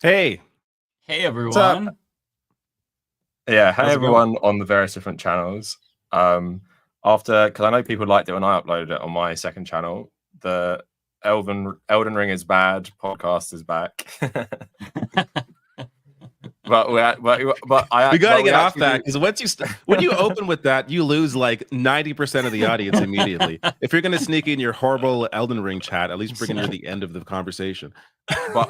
Hey, Hey what's up? everyone. Yeah, hey How's it going? everyone on the various different channels. Because I know people liked it when I uploaded it on my second channel. The Elden Ring is bad podcast is back. We got to get off that actually because when you open with that, you lose like 90% of the audience immediately. If you're going to sneak in your horrible Elden Ring chat, at least bring it near the end of the conversation. but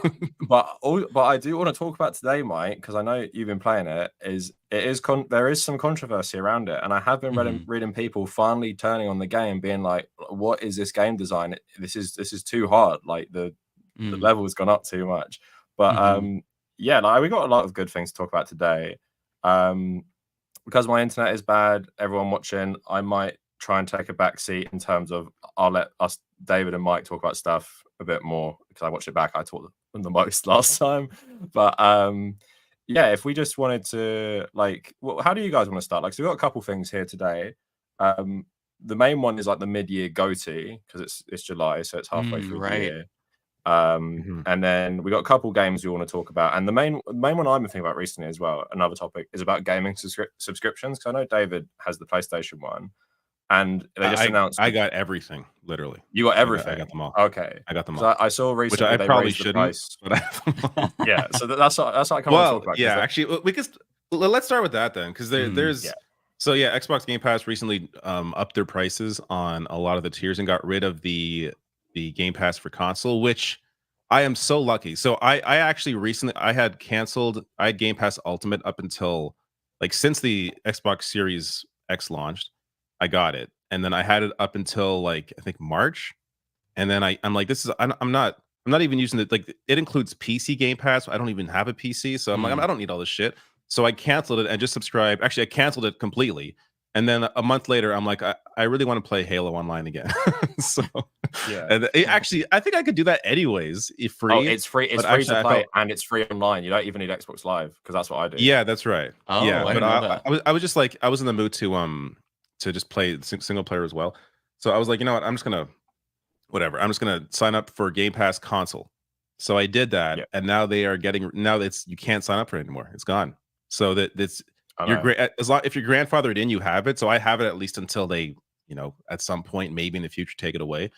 I do want to talk about today, Mike, because I know you've been playing it. There is some controversy around it, and I have been reading people finally turning on the game, being like, "What is this game design? This is too hard. Like the level's gone up too much." But yeah, like, we got a lot of good things to talk about today. Because my internet is bad, everyone watching, I might try and take a back seat in terms of I'll let us, David and Mike, talk about stuff a bit more because I watched it back. I talked them the most last time. But yeah, if we just wanted to, like, how do you guys want to start? Like, so we've got a couple things here today. The main one is like the mid-year GOTY because it's July, so it's halfway through the year. And then we got a couple games we want to talk about, and the main one I've been thinking about recently as well, another topic, is about gaming subscriptions, because I know David has the PlayStation one, and they just announced I got everything, literally. You got everything. I got them all. Okay, I got them all. I saw recently, which I they probably raised the shouldn't, price. but I have them all. Yeah, so that's what I kind of want to talk about. Yeah, actually, let's start with that then, because there's yeah. So yeah, Xbox Game Pass recently upped their prices on a lot of the tiers and got rid of the Game Pass for console, which I am so lucky. So I actually recently I had Game Pass Ultimate up until like since the Xbox Series X launched, I got it, and then I had it up until like I think March, and then I'm like, I'm not even using it. Like, it includes PC Game Pass. I don't even have a PC, so I'm like, I don't need all this shit. So I canceled it and just subscribed. Actually, I canceled it completely. And then a month later, I'm like, I really want to play Halo Online again. So yeah, and actually, I think I could do that anyways. It's free. Oh, it's free. It's free to play, and it's free online. You don't even need Xbox Live, because that's what I do. Yeah, that's right. Oh, yeah, I but didn't know that. I was just like, I was in the mood to just play single player as well. So I was like, you know what, I'm just gonna sign up for Game Pass console. So I did that, Yeah. and now you can't sign up for it anymore. It's gone. So that's if you're grandfathered in, you have it. So I have it at least until they, at some point, maybe in the future, take it away.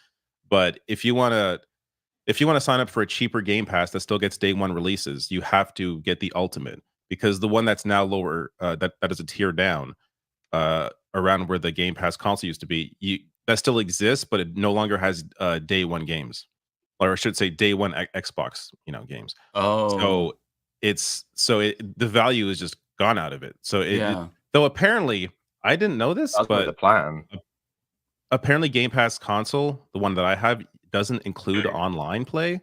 But if you want to sign up for a cheaper Game Pass that still gets day one releases, you have to get the Ultimate, because the one that's now lower, that is a tier down, around where the Game Pass console used to be, that still exists, but it no longer has day one games, or I should say day one Xbox games. Oh, The value is just gone out of it. So yeah. though apparently I didn't know this, That's but the plan. apparently Game Pass console, the one that I have, doesn't include online play,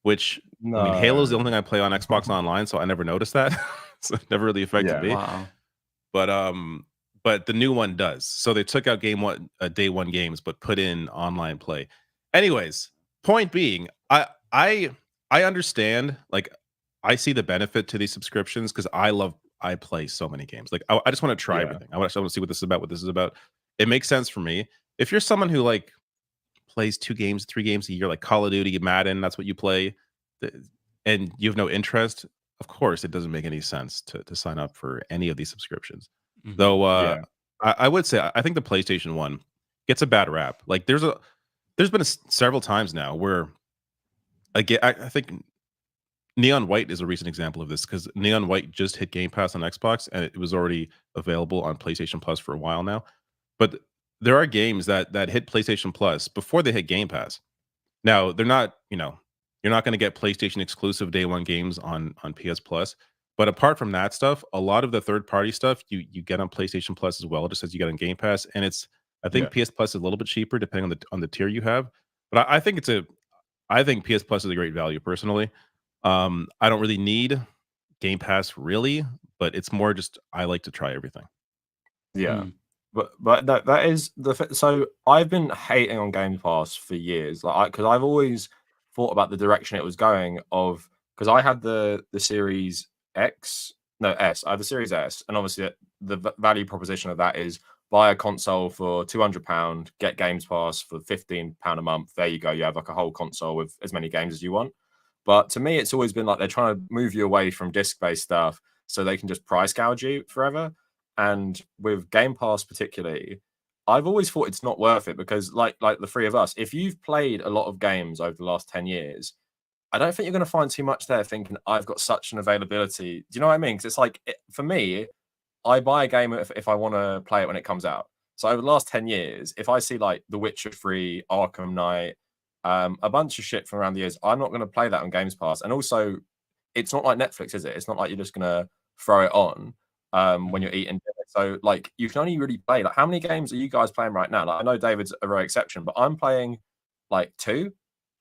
which I mean, Halo's the only thing I play on Xbox Online, so I never noticed that. So it never really affected me. Wow. But the new one does. So they took out day one games, but put in online play. Anyways, point being, I understand, like, I see the benefit to these subscriptions because I play so many games. Like, I just want to try everything. I want to see what this is about. It makes sense for me. If you're someone who like plays 2 games, 3 games a year, like Call of Duty, Madden, that's what you play, and you have no interest, of course it doesn't make any sense to sign up for any of these subscriptions. Though I would say I think the PlayStation 1 gets a bad rap. Like, there's been several times now where I think Neon White is a recent example of this, because Neon White just hit Game Pass on Xbox, and it was already available on PlayStation Plus for a while now. But there are games that hit PlayStation Plus before they hit Game Pass. Now, they're not, you're not going to get PlayStation exclusive day one games on PS Plus. But apart from that stuff, a lot of the third party stuff you get on PlayStation Plus as well, just as you get on Game Pass. And I think PS Plus is a little bit cheaper depending on the tier you have. But I think PS Plus is a great value personally. I don't really need Game Pass really, but it's more just I like to try everything. Yeah. But that is so I've been hating on Game Pass for years, like, because I've always thought about the direction it was going, because I had the Series X, no S, I had the Series S, and obviously the value proposition of that is buy a console for £200, get Games Pass for £15 a month. There you go, you have like a whole console with as many games as you want. But to me, it's always been like they're trying to move you away from disc-based stuff so they can just price gouge you forever. And with Game Pass particularly, I've always thought it's not worth it because like the three of us, if you've played a lot of games over the last 10 years, I don't think you're going to find too much there thinking I've got such an availability. Do you know what I mean? Because it's like, for me, I buy a game if I want to play it when it comes out. So over the last 10 years, if I see like The Witcher 3, Arkham Knight, a bunch of shit from around the years, I'm not going to play that on Games Pass. And also, it's not like Netflix, is it? It's not like you're just going to throw it on when you're eating dinner. So like you can only really play, like, how many games are you guys playing right now? Like I know David's a rare exception, but I'm playing like 2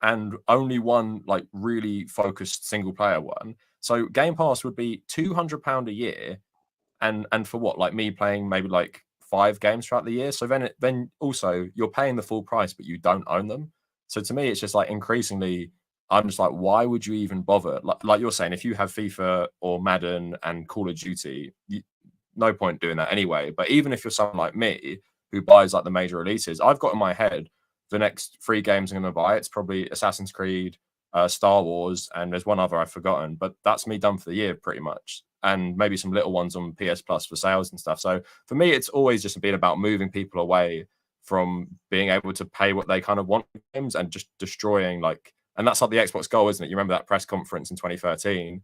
and only one like really focused single player one. So Game Pass would be £200 a year, and for what, like me playing maybe like 5 games throughout the year. So then also you're paying the full price, but you don't own them. So to me, it's just like increasingly, I'm just like, why would you even bother? Like you're saying, if you have FIFA or Madden and Call of Duty, no point doing that anyway. But even if you're someone like me who buys like the major releases, I've got in my head the next 3 games I'm going to buy. It's probably Assassin's Creed, Star Wars, and there's one other I've forgotten. But that's me done for the year pretty much. And maybe some little ones on PS Plus for sales and stuff. So for me, it's always just been about moving people away from being able to pay what they kind of want for games and just destroying like, and that's like the Xbox goal, isn't it? You remember that press conference in 2013?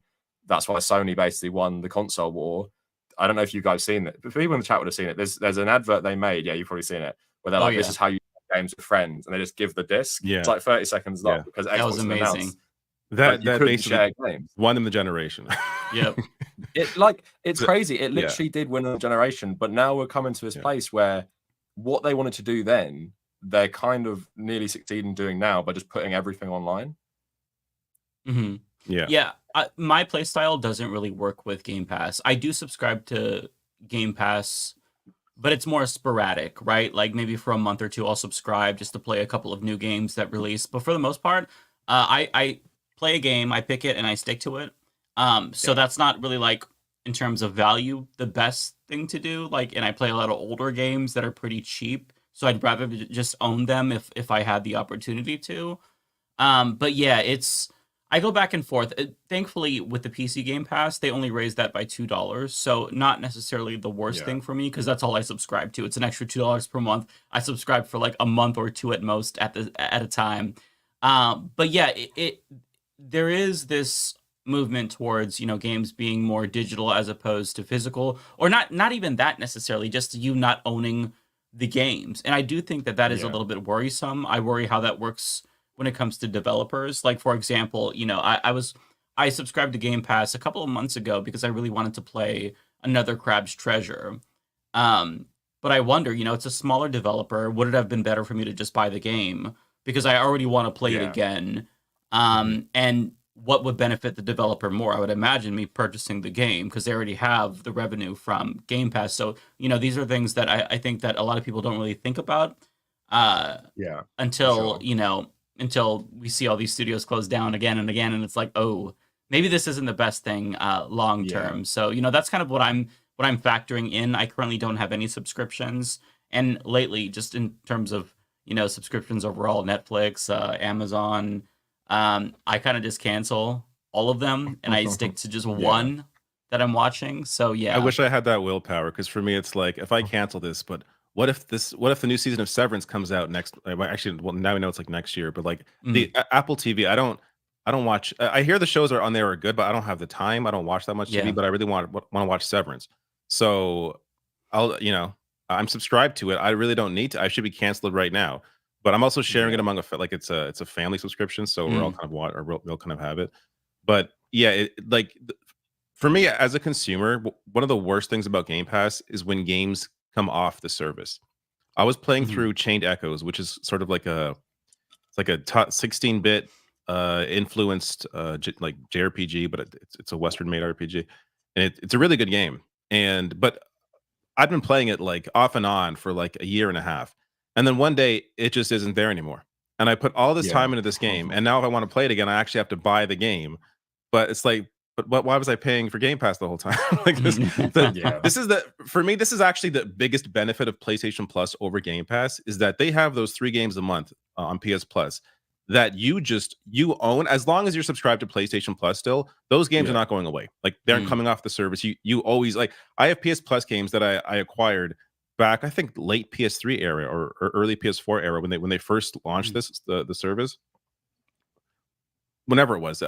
That's why Sony basically won the console war. I don't know if you guys seen it, but people in the chat would have seen it. There's an advert they made. Yeah, you've probably seen it, where they're like, "This is how you play games with friends," and they just give the disc. Yeah, it's like 30 seconds long because Xbox that was amazing. That basically won in the generation. Yep. It's crazy. It literally did win a generation, but now we're coming to this place where what they wanted to do then, they're kind of nearly succeeding doing now by just putting everything online. Mm-hmm. Yeah. My playstyle doesn't really work with Game Pass. I do subscribe to Game Pass, but it's more sporadic, right? Like maybe for a month or two, I'll subscribe just to play a couple of new games that release. But for the most part, I play a game, I pick it, and I stick to it. So that's not really like, in terms of value, the best thing to do. Like, and I play a lot of older games that are pretty cheap, so I'd rather just own them if I had the opportunity to. But yeah, I go back and forth. Thankfully, with the PC Game Pass, they only raised that by $2, so not necessarily the worst thing for me because that's all I subscribe to. It's an extra $2 per month. I subscribe for like a month or 2 at most at a time. But yeah, there is this movement towards games being more digital as opposed to physical, or not even that necessarily, just you not owning the games. And I do think that is a little bit worrisome. I worry how that works when it comes to developers. Like, for example, I subscribed to Game Pass a couple of months ago because I really wanted to play another Crab's Treasure. But I wonder, it's a smaller developer. Would it have been better for me to just buy the game because I already want to play it again? And what would benefit the developer more? I would imagine me purchasing the game because they already have the revenue from Game Pass. So, these are things that I think that a lot of people don't really think about until, until we see all these studios close down again and again. And it's like, oh, maybe this isn't the best thing long term. So, that's kind of what I'm factoring in. I currently don't have any subscriptions. And lately, just in terms of, subscriptions overall, Netflix, Amazon, I kind of just cancel all of them and I stick to just one that I'm watching. So yeah, I wish I had that willpower, because for me it's like, if I cancel this, but what if the new season of Severance comes out next, actually, well, now we know it's like next year, but like the Apple TV, I don't watch. I hear the shows are on there are good, but I don't have the time. I don't watch that much TV, but I really want to watch Severance. So I'm subscribed to it. I really don't need to. I should be canceled right now. But I'm also sharing it among it's a family subscription, so we're all kind of we'll kind of have it. But yeah, for me as a consumer, one of the worst things about Game Pass is when games come off the service. I was playing through Chained Echoes, which is sort of like a 16-bit influenced like JRPG, but it's a Western-made RPG, and it's a really good game. But I've been playing it like off and on for like a year and a half. And then one day it just isn't there anymore. And I put all this time into this game. And now if I want to play it again, I actually have to buy the game. But it's like, why was I paying for Game Pass the whole time? Like for me, this is actually the biggest benefit of PlayStation Plus over Game Pass, is that they have those 3 games a month on PS Plus. that you own, as long as you're subscribed to PlayStation Plus still, those games are not going away. Like they aren't coming off the service. You always, like, I have PS Plus games that I acquired back, I think late PS3 era or early PS4 era when they first launched the service. Whenever it was,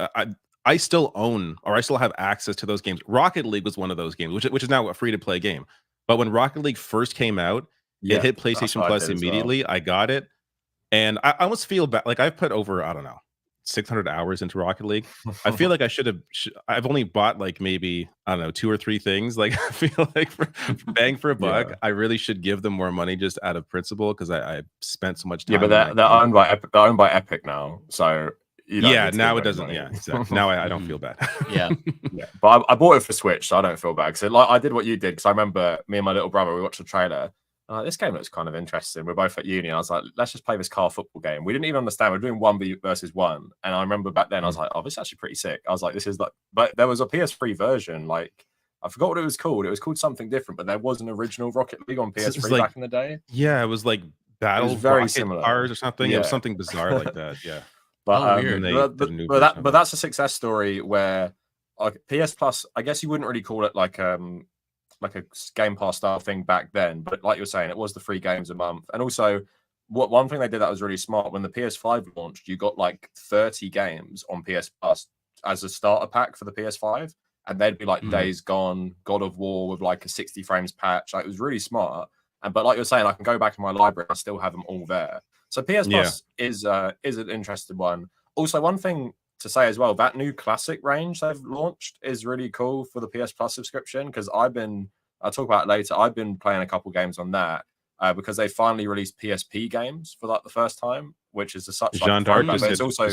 I still own, or I still have access to those games. Rocket League was one of those games, which is now a free to play game. But when Rocket League first came out, it hit PlayStation Plus immediately. I got it. And I almost feel bad. Like I've put over, I don't know, 600 hours into Rocket League. I feel like I should have. I've only bought like maybe, I don't know, 2 or 3 things. Like I feel like for bang for a buck, I really should give them more money just out of principle because I spent so much time. Yeah, but they're owned by Epic. They're owned by Epic now, so now it doesn't. Yeah, exactly. Now I don't feel bad. yeah. But I bought it for Switch, so I don't feel bad. Because like I did what you did, because I remember me and my little brother, we watched the trailer. This game looks kind of interesting. We're both at uni. And I was like, let's just play this car football game. We didn't even understand. We're doing 1v versus 1. And I remember back then, I was like, oh, this is actually pretty sick. I was like, this is like, but there was a PS3 version. Like, I forgot what it was called. It was called something different, but there was an original Rocket League on PS3 back in the day. Yeah, it was like Battle very similar cars or something. Yeah. It was something bizarre like that. Yeah. But, but that's a success story where PS Plus, I guess you wouldn't really call it like a Game Pass style thing back then, but like you were saying, it was the 3 games a month. And also, one thing they did that was really smart, when the PS5 launched, you got like 30 games on PS Plus as a starter pack for the PS5, and they'd be like Days Gone, God of War with like a 60 frames patch. Like, it was really smart. But like you're saying, I can go back in my library and I still have them all there. So PS Plus is an interesting one. Also, one thing to say as well, that new classic range they've launched is really cool for the PS Plus subscription, because I'll talk about it later. I've been playing a couple games on that because they finally released PSP games for like the first time, which is such Jean d'Arc just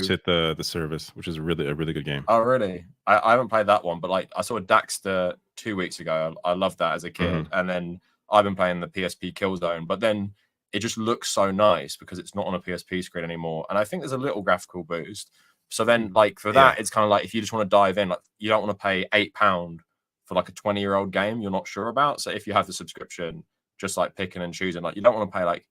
hit the service, which is a really good game. Oh, really? I haven't played that one, but like I saw Daxter 2 weeks ago. I loved that as a kid, and then I've been playing the PSP Killzone, but then it just looks so nice because it's not on a PSP screen anymore, and I think there's a little graphical boost. So then, like for that, it's kind of like if you just want to dive in, like you don't want to pay £8 for like a 20-year-old game you're not sure about. So if you have the subscription, just like picking and choosing, like you don't want to pay like,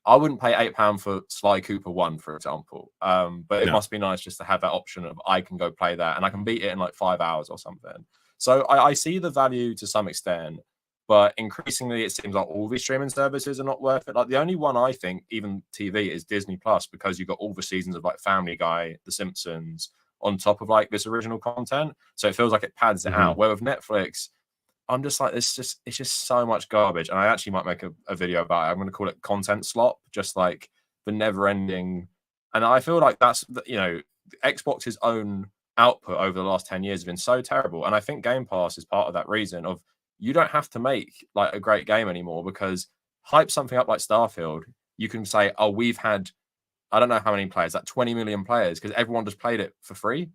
I wouldn't pay £8 for Sly Cooper 1, for example. But it must be nice just to have that option of I can go play that and I can beat it in like 5 hours or something. So I see the value to some extent. But increasingly, it seems like all these streaming services are not worth it. Like the only one I think, even TV, is Disney Plus, because you've got all the seasons of like Family Guy, The Simpsons, on top of like this original content. So it feels like it pads it out. Where with Netflix, I'm just like, it's just so much garbage. And I actually might make a video about it. I'm going to call it content slop, just like the never ending. And I feel like that's, Xbox's own output over the last 10 years has been so terrible. And I think Game Pass is part of that reason of, you don't have to make like a great game anymore, because hype something up like Starfield, you can say, oh, we've had, I don't know how many players, like 20 million players, because everyone just played it for free,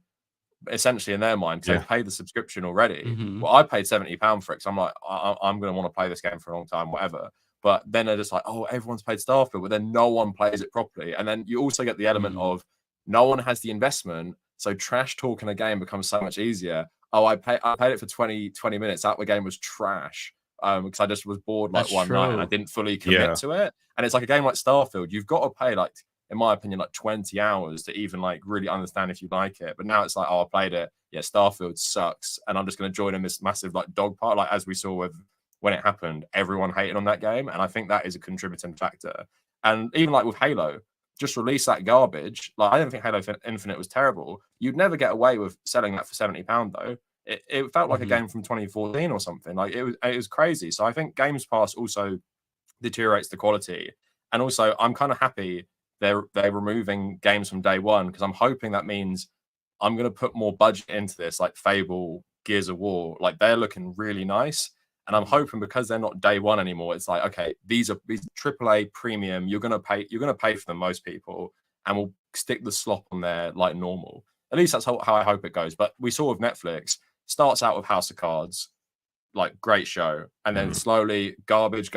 essentially in their mind, because they've paid the subscription already. Well, I paid £70 for it, so I'm like, I'm going to want to play this game for a long time, whatever. But then they're just like, oh, everyone's played Starfield, but then no one plays it properly. And then you also get the element of no one has the investment, so trash talking a game becomes so much easier. Oh, I paid it for 20 minutes. That game was trash because I just was bored like one night and I didn't fully commit to it. And it's like a game like Starfield. You've got to pay like, in my opinion, like 20 hours to even like really understand if you like it. But now it's like, oh, I played it. Yeah, Starfield sucks. And I'm just going to join in this massive like dog part. Like as we saw with when it happened, everyone hated on that game. And I think that is a contributing factor. And even like with Halo, just release that garbage. Like I don't think Halo Infinite was terrible. You'd never get away with selling that for £70 though. It felt like a game from 2014 or something. Like it was crazy. So I think Games Pass also deteriorates the quality. And also I'm kind of happy they're removing games from day one, because I'm hoping that means I'm going to put more budget into this, like Fable, Gears of War. Like they're looking really nice. And I'm hoping because they're not day one anymore, it's like, okay, these AAA premium. You're gonna pay for them, most people, and we'll stick the slop on there like normal. At least that's how I hope it goes. But we saw with Netflix, starts out with House of Cards, like great show, and then slowly garbage,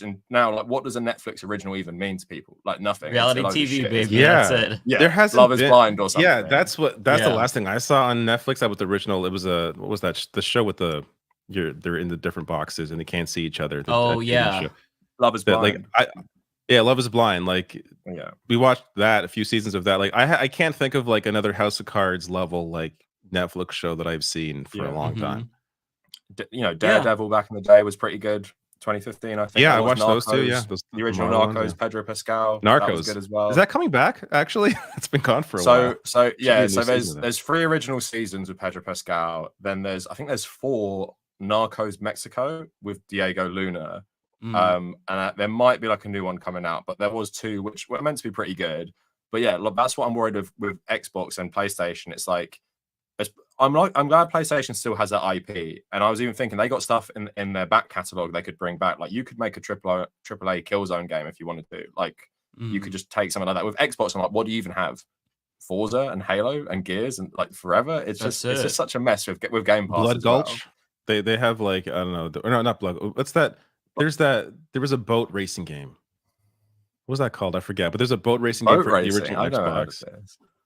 and now like what does a Netflix original even mean to people? Like nothing. Reality TV, baby. Yeah, that's it. Yeah, there hasn't Love is Blind or something. Yeah, that's the last thing I saw on Netflix. That was the original. It was what was that? The show with they're in the different boxes and they can't see each other. Love is Blind. Yeah, Love Is Blind. Like, Yeah, we watched that, a few seasons of that. Like, I can't think of like another House of Cards level like Netflix show that I've seen for a yeah. long time. You know, Yeah. Daredevil back in the day was pretty good. 2015, I think. Yeah, that I was watched those too. Yeah, Narcos, those the original Marvel ones, Narcos, yeah. Pedro Pascal. That was Narcos. good as well. Is that coming back? Actually, it's been gone for a while. So Should be yeah, a new so season of that. there's 3 original seasons with Pedro Pascal. Then I think there's 4 Narcos Mexico with Diego Luna. And there might be like a new one coming out, but there was 2 which were meant to be pretty good. But yeah, look, that's what I'm worried of with Xbox and PlayStation. It's like I'm glad PlayStation still has that IP, and I was even thinking they got stuff in their back catalog they could bring back. Like you could make a AAA Killzone game if you wanted to. Like you could just take something like that. With Xbox, I'm like, what do you even have? Forza and Halo and Gears and like forever. It's just such a mess with Game Pass. Blood as Gulch. Well. They have like, I don't know, or no, not Blood. What's that? There was a boat racing game. What was that called? I forget. But there's a boat racing game for the original Xbox.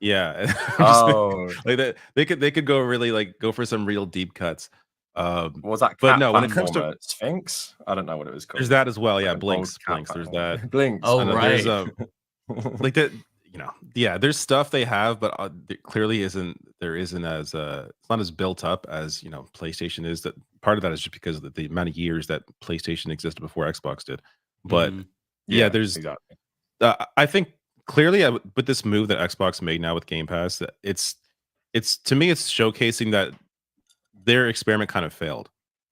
Yeah. Oh, like that they could go really like go for some real deep cuts. What was that? But no, when it comes to Sphinx, I don't know what it was called. There's that as well. Yeah, Like Blinks. There's that. Blinks. Oh, There's right. like that. You know, yeah. There's stuff they have, but it clearly isn't as it's not as built up as PlayStation is. That part of that is just because of the amount of years that PlayStation existed before Xbox did. But yeah, there's exactly. I think clearly with this move that Xbox made now with Game Pass, that it's to me it's showcasing that their experiment kind of failed.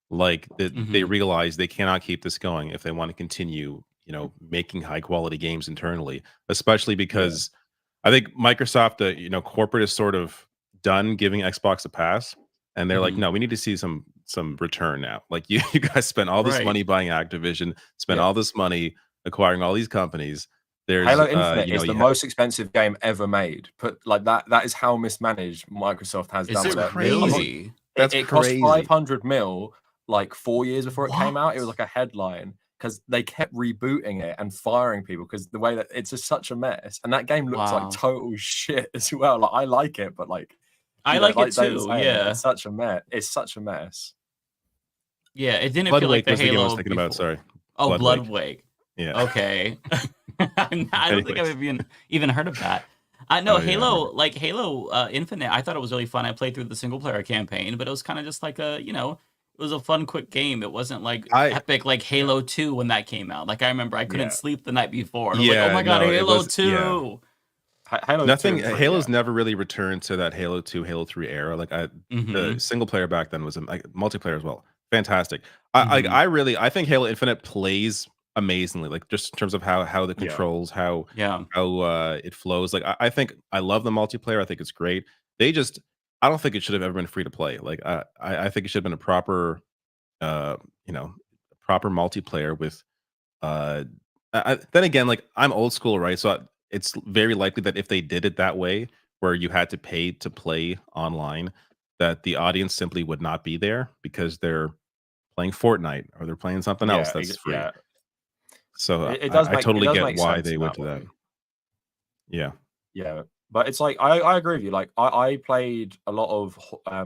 Like they realize they cannot keep this going if they want to continue, making high quality games internally, especially because I think Microsoft, corporate is sort of done giving Xbox a pass, and they're like, no, we need to see some return now. Like you guys spent all this money buying Activision, spent all this money acquiring all these companies. There's Halo Infinite is the most expensive game ever made. Put like that. That is how mismanaged Microsoft has done. Is it crazy? It cost 500 mil like 4 years before it came out. It was like a headline because they kept rebooting it and firing people because the way that it's just such a mess. And that game looks like total shit as well. Like I like it, but like I like it too. Yeah, it's such a mess. It's such a mess. Yeah, it didn't Blood feel like Wake the Halo I was thinking about. Sorry. Oh, Blood Wake. Yeah. Okay. I don't think I've even heard of that. No, Halo, like Halo Infinite, I thought it was really fun. I played through the single player campaign, but it was kind of just like it was a fun, quick game. It wasn't like epic like Halo 2 when that came out. Like I remember I couldn't sleep the night before. And I was like, oh my god, Halo 2. Halo's never really returned to that Halo 2, Halo 3 era. Like the single player back then was like multiplayer as well. Fantastic. I think Halo Infinite plays amazingly, like just in terms of how the controls, how it flows. Like I think I love the multiplayer. I think it's great. I don't think it should have ever been free to play. Like I think it should have been a proper proper multiplayer with then again, like I'm old school, right? So it's very likely that if they did it that way, where you had to pay to play online, that the audience simply would not be there because they're playing Fortnite or they're playing something else that's free. Yeah. So I totally get why they went to that. Yeah. Yeah. But it's like I agree with you. Like I played a lot of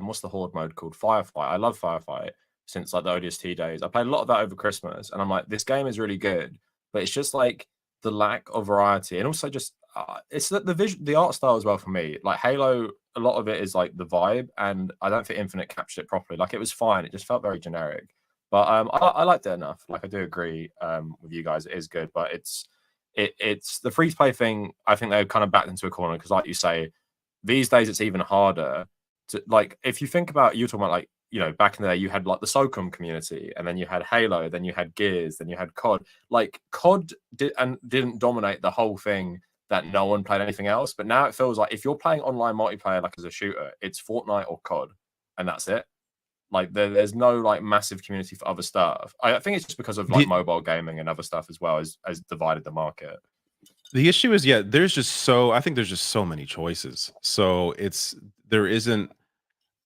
what's the horde mode called? Firefight. I love Firefight since like the ODST days. I played a lot of that over Christmas, and I'm like, this game is really good, but it's just like the lack of variety, and also just it's the art style as well for me. Like Halo, a lot of it is like the vibe, and I don't think Infinite captured it properly. Like it was fine, it just felt very generic. But I liked it enough. Like I do agree with you guys, it is good, but it's the free to play thing. I think they've kind of backed into a corner because, like you say, these days it's even harder to like. If you think about, you talking about like back in the day, you had like the SOCOM community, and then you had Halo, then you had Gears, then you had COD. Like COD didn't dominate the whole thing that no one played anything else. But now it feels like if you're playing online multiplayer like as a shooter, it's Fortnite or COD, and that's it. Like there's no like massive community for other stuff. I think it's just because of like mobile gaming and other stuff as well as divided the market. The issue is, there's just so many choices. So there isn't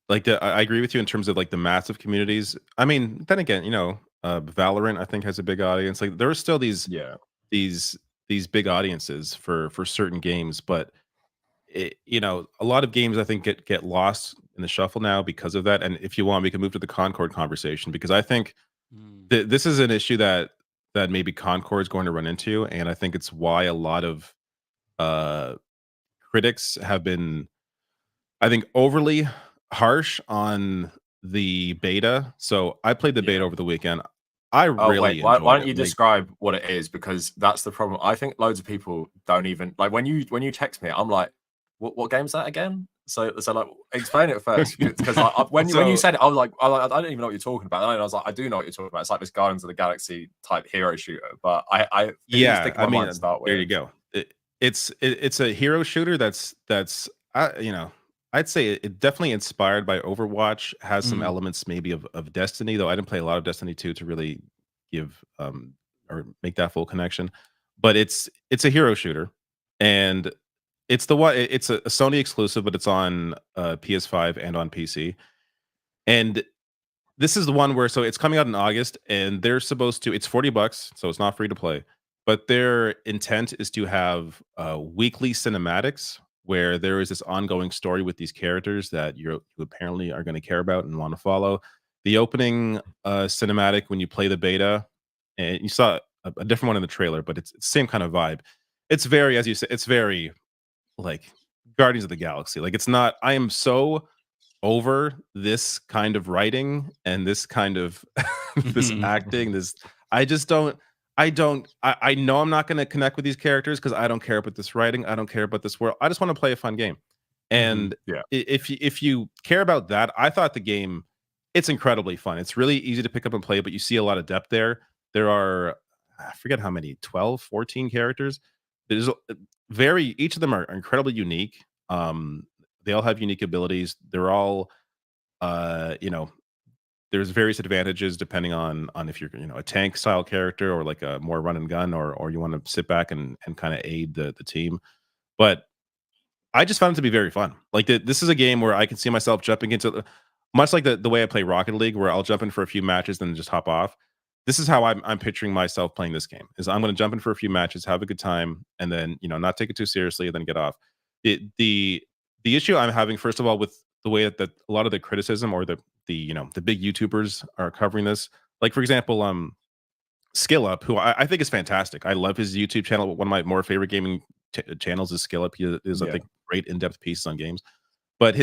like I agree with you in terms of like the massive communities. I mean, then again, Valorant I think has a big audience. Like there are still these big audiences for certain games, but a lot of games I think get lost in the shuffle now because of that. And if you want, we can move to the Concord conversation, because I think this is an issue that that maybe Concord is going to run into, and I think it's why a lot of critics have been, I think, overly harsh on the beta. So I played the beta over the weekend. I really why enjoyed don't it. you describe what it is? Because that's the problem. I think loads of people don't even like when you text me, I'm like, what game's that again? So like explain it first, because when you said it, I was like, I don't even know what you're talking about. And I was like, I do know what you're talking about. It's like this Guardians of the Galaxy type hero shooter. But I to start with. There you go. It's a hero shooter that's you know, I'd say it definitely inspired by Overwatch, has some elements maybe of Destiny, though I didn't play a lot of Destiny 2 to really give or make that full connection. But it's a hero shooter, and it's it's a Sony exclusive, but it's on PS5 and on PC. And this is the one where, so it's coming out in August, and they're supposed to, it's $40, so it's not free to play. But their intent is to have weekly cinematics where there is this ongoing story with these characters that you apparently are going to care about and want to follow. The opening cinematic, when you play the beta, and you saw a different one in the trailer, but it's the same kind of vibe. It's very, as you said, it's very like Guardians of the Galaxy. Like, it's not, I am so over this kind of writing and this kind of this acting. This, I just don't. I know I'm not going to connect with these characters because I don't care about this writing. I don't care about this world. I just want to play a fun game. And if you care about that, I thought the game, it's incredibly fun. It's really easy to pick up and play, but you see a lot of depth there. There are, I forget how many, 12, 14 characters. There's each of them are incredibly unique. They all have unique abilities. They're all, you know, there's various advantages depending on if you're, you know, a tank style character or like a more run and gun, or you want to sit back and kind of aid the team. But I just found it to be very fun. Like, this is a game where I can see myself jumping into, much like the way I play Rocket League, where I'll jump in for a few matches then just hop off. This is how I'm picturing myself playing this game. Is I'm going to jump in for a few matches, have a good time, and then, you know, not take it too seriously, and then get off. The issue I'm having, first of all, with the way that a lot of the criticism, or the you know, the big YouTubers are covering this, like, for example, Skill Up, who I think is fantastic. I love his YouTube channel. One of my more favorite gaming channels is Skill Up. He is, I think, great in-depth pieces on games. But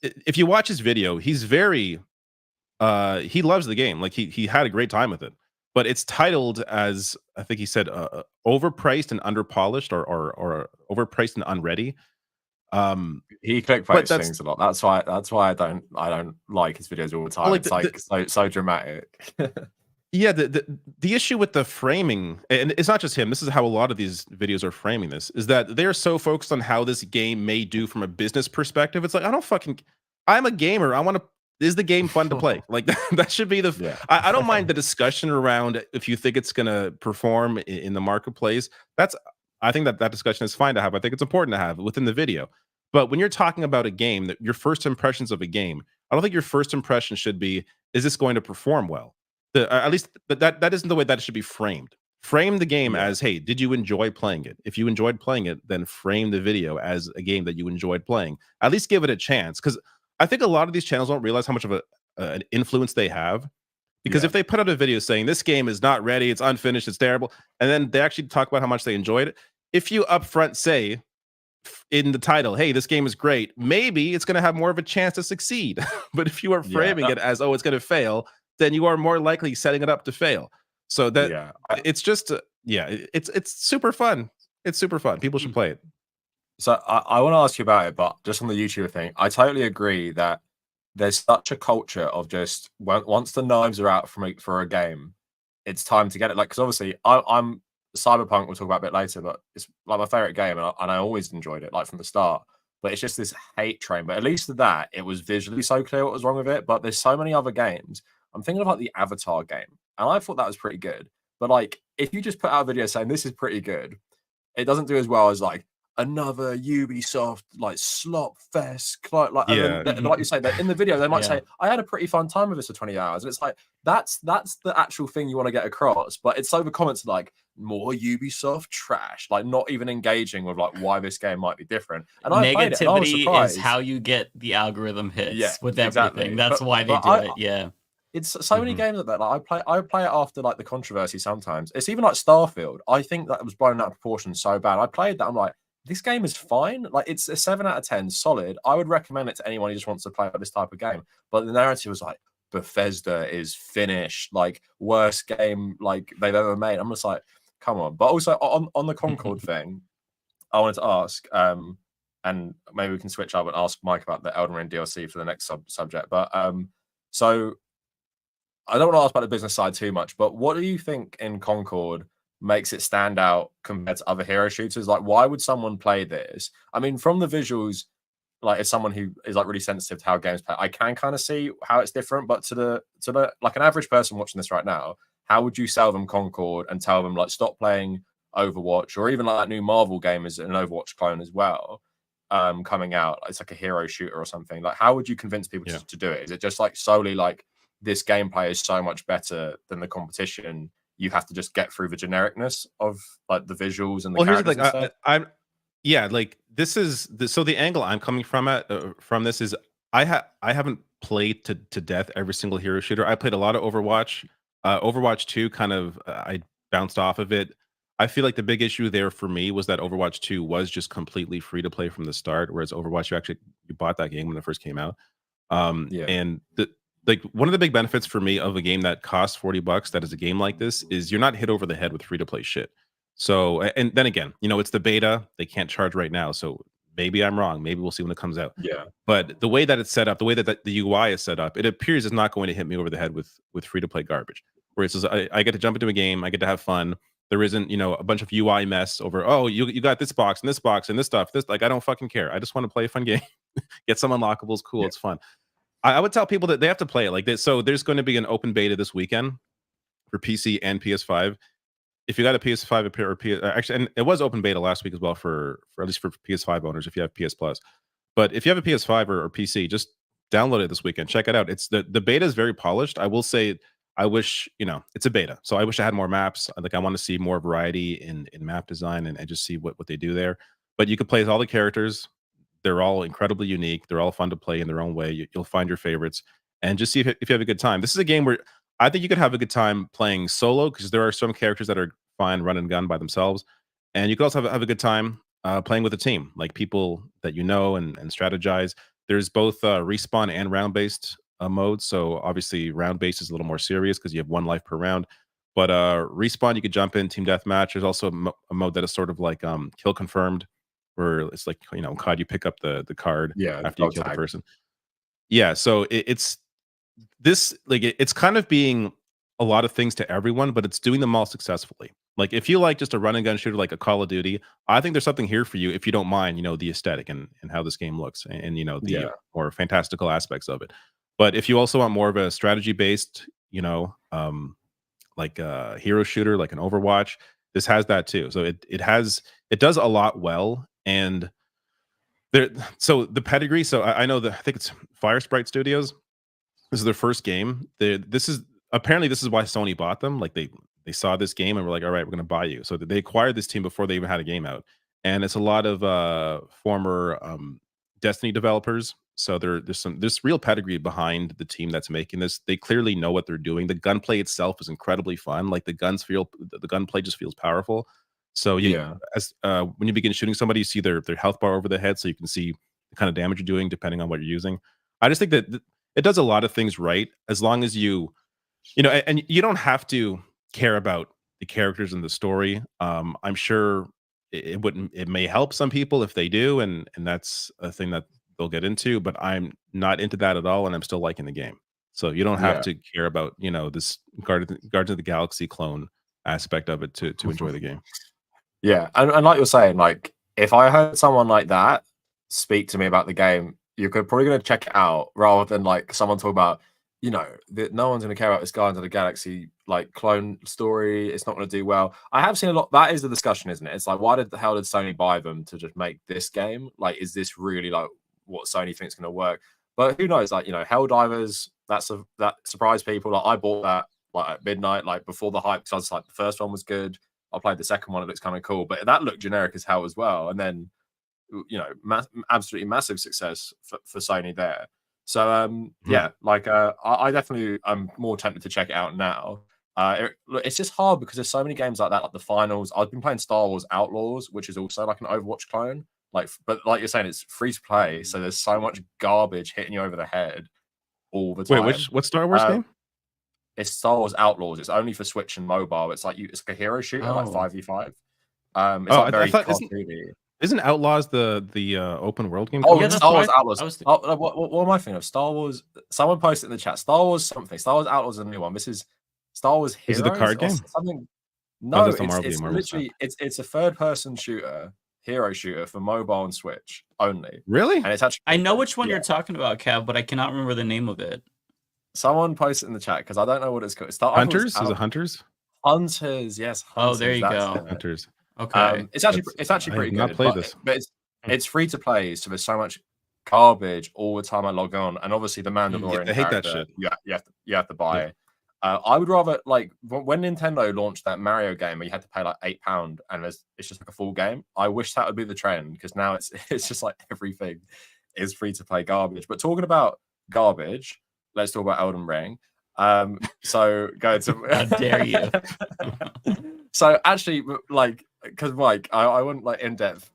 if you watch his video, he's very he loves the game. Like, he had a great time with it. But it's titled as, I think he said, overpriced and underpolished, or overpriced and unready. He clickbaits things a lot. That's why I don't like his videos all the time. Like, it's so dramatic. Yeah, the issue with the framing, and it's not just him, this is how a lot of these videos are framing this, is that they're so focused on how this game may do from a business perspective. It's like, I'm a gamer. Is the game fun to play? Like, that should be I don't mind the discussion around if you think it's going to perform in the marketplace. I think that discussion is fine to have. I think it's important to have within the video. But when you're talking about a game, that your first impressions of a game, I don't think your first impression should be, is this going to perform well? At least that isn't the way that it should be framed. Frame the game as, hey, did you enjoy playing it? If you enjoyed playing it, then frame the video as a game that you enjoyed playing. At least give it a chance, because I think a lot of these channels don't realize how much of an influence they have. Because if they put out a video saying this game is not ready, it's unfinished, it's terrible, and then they actually talk about how much they enjoyed it, if you upfront say in the title, hey, this game is great, maybe it's going to have more of a chance to succeed. But if you are framing it as, oh, it's going to fail, then you are more likely setting it up to fail. So that it's just it's super fun. It's super fun. People should play it. So I want to ask you about it, but just on the YouTuber thing, I totally agree that there's such a culture of just, once the knives are out for a game, it's time to get it. Like, because obviously I'm Cyberpunk, we'll talk about a bit later, but it's like my favorite game, and I always enjoyed it, like, from the start. But it's just this hate train. But at least with that, it was visually so clear what was wrong with it. But there's so many other games. I'm thinking of like the Avatar game, and I thought that was pretty good. But like, if you just put out a video saying this is pretty good, it doesn't do as well as like another Ubisoft like slop fest, like you say that in the video they might say, I had a pretty fun time with this for 20 hours, and it's like that's the actual thing you want to get across. But it's so the comments are like, more Ubisoft trash, like not even engaging with like why this game might be different. And negativity is how you get the algorithm hits with everything. That's why they do it. It's so many games like that. Like I play it after like the controversy sometimes. It's even like Starfield. I think that it was blown out of proportion so bad. I played that. I'm like, this game is fine. Like it's a 7 out of 10, solid. I would recommend it to anyone who just wants to play this type of game. But the narrative was like, Bethesda is finished, like worst game like they've ever made. I'm just like, come on. But also on the Concord thing, I wanted to ask, and maybe we can switch up and ask Mike about the Elden Ring DLC for the next subject. But so I don't want to ask about the business side too much, but what do you think in Concord makes it stand out compared to other hero shooters? Like, why would someone play this? I mean, from the visuals, like as someone who is like really sensitive to how games play, I can kind of see how it's different. But to the like an average person watching this right now, how would you sell them Concord and tell them like stop playing Overwatch, or even like that new Marvel game is an Overwatch clone as well, coming out? It's like a hero shooter or something. Like, how would you convince people to do it? Is it just like solely like this gameplay is so much better than the competition? You have to just get through the genericness of like the visuals and the characters and stuff? Like this is so the angle I'm coming from this is I haven't played to death every single hero shooter. I played a lot of Overwatch. Overwatch 2 kind of I bounced off of it. I feel like the big issue there for me was that Overwatch 2 was just completely free to play from the start, whereas Overwatch you bought that game when it first came out. And like one of the big benefits for me of a game that costs $40 that is a game like this is you're not hit over the head with free to play shit. So, and then again, it's the beta, they can't charge right now, so maybe I'm wrong, maybe we'll see when it comes out. But the way that it's set up, the way that the UI is set up, it appears it's not going to hit me over the head with free to play garbage, where it says I get to jump into a game, I get to have fun. There isn't a bunch of UI mess over, oh, you got this box and this box and this stuff, this, like, I don't fucking care, I just want to play a fun game. Get some unlockables, cool, it's fun. I would tell people that they have to play it like this. So there's going to be an open beta this weekend for PC and PS5. If you got a PS5 or actually, and it was open beta last week as well for at least for PS5 owners if you have PS Plus. But if you have a PS5 or PC, just download it this weekend. Check it out. It's the beta is very polished. I will say, I wish it's a beta, so I wish I had more maps. Like, I want to see more variety in map design and just see what they do there. But you can play as all the characters. They're all incredibly unique. They're all fun to play in their own way. You'll find your favorites and just see if you have a good time. This is a game where I think you could have a good time playing solo, because there are some characters that are fine run and gun by themselves, and you could also have a good time playing with a team, like people that and strategize. There's both respawn and round based modes. So obviously round based is a little more serious because you have 1 life per round. But respawn, you could jump in team deathmatch. There's also a mode that is sort of like kill confirmed, where it's like COD, you pick up the card after you kill the person. So it's this, like, it's kind of being a lot of things to everyone, but it's doing them all successfully. Like, if you like just a run and gun shooter like a Call of Duty, I think there's something here for you if you don't mind the aesthetic and how this game looks and the more fantastical aspects of it. But if you also want more of a strategy based like a hero shooter like an Overwatch, this has that too. So it does a lot well. And so the pedigree, so I know I think it's Fire Sprite Studios. This is their first game. This is why Sony bought them. Like, they saw this game and were like, all right, we're going to buy you. So they acquired this team before they even had a game out. And it's a lot of former Destiny developers. So there's real pedigree behind the team that's making this. They clearly know what they're doing. The gunplay itself is incredibly fun. Like, the gunplay just feels powerful. So when you begin shooting somebody, you see their health bar over the head, so you can see the kind of damage you're doing depending on what you're using. I just think that it does a lot of things right, as long as and you don't have to care about the characters in the story. I'm sure it may help some people if they do, and that's a thing that they'll get into, but I'm not into that at all, and I'm still liking the game. So you don't have to care about this Guardians of the Galaxy clone aspect of it to enjoy the game. Yeah, and like you're saying, like, if I heard someone like that speak to me about the game, you're probably going to check it out, rather than like someone talk about, that no one's going to care about this Guardians of the Galaxy like clone story. It's not going to do well. I have seen a lot. That is the discussion, isn't it? It's like, why the hell did Sony buy them to just make this game? Like, is this really like what Sony thinks going to work? But who knows? Like, Helldivers, that surprised people. Like, I bought that like at midnight, like before the hype, because I was like, the first one was good. I played the second one; it looks kind of cool, but that looked generic as hell as well. And then, absolutely massive success for Sony there. So yeah, like I definitely I'm more tempted to check it out now. It's just hard because there's so many games like that, like the finals. I've been playing Star Wars Outlaws, which is also like an Overwatch clone. But like you're saying, it's free to play, so there's so much garbage hitting you over the head all the time. Wait, what Star Wars game? It's Star Wars Outlaws. It's only for Switch and mobile. It's like it's like a hero shooter, like 5v5. It's like very cartoony. Isn't Outlaws the open world game? Oh, yeah, Star Wars Outlaws. What am I thinking of? Star Wars. Someone posted in the chat. Star Wars something. Star Wars Outlaws is a new one. This is Star Wars Heroes. Is it the card game? Something. No, it's literally it's a third person shooter, hero shooter for mobile and Switch only. Really? And it's actually. I know which one you're talking about, Kev, but I cannot remember the name of it. Someone posted in the chat because I don't know what it's called. Hunters? Is it Hunters? Hunters, yes. Hunters, oh, there you go. Hunters. Okay. It's actually pretty good. But it's free to play, so there's so much garbage all the time I log on, and obviously the Mandalorian. I hate that shit. You have to buy. Yeah. I would rather like when Nintendo launched that Mario game where you had to pay like £8 and it's just like a full game. I wish that would be the trend because now it's just like everything is free to play garbage. But talking about garbage, let's talk about Elden Ring. So go to how dare you? So actually, like, because Mike, I want like in-depth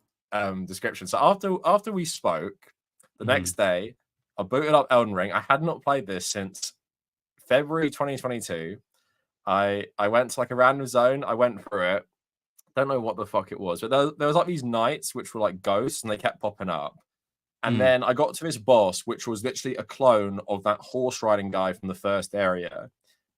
description. So after we spoke, the next day, I booted up Elden Ring. I had not played this since February 2022. I went to like a random zone. I went through it. Don't know what the fuck it was, but there was like these knights which were like ghosts, and they kept popping up. And then I got to this boss, which was literally a clone of that horse riding guy from the first area,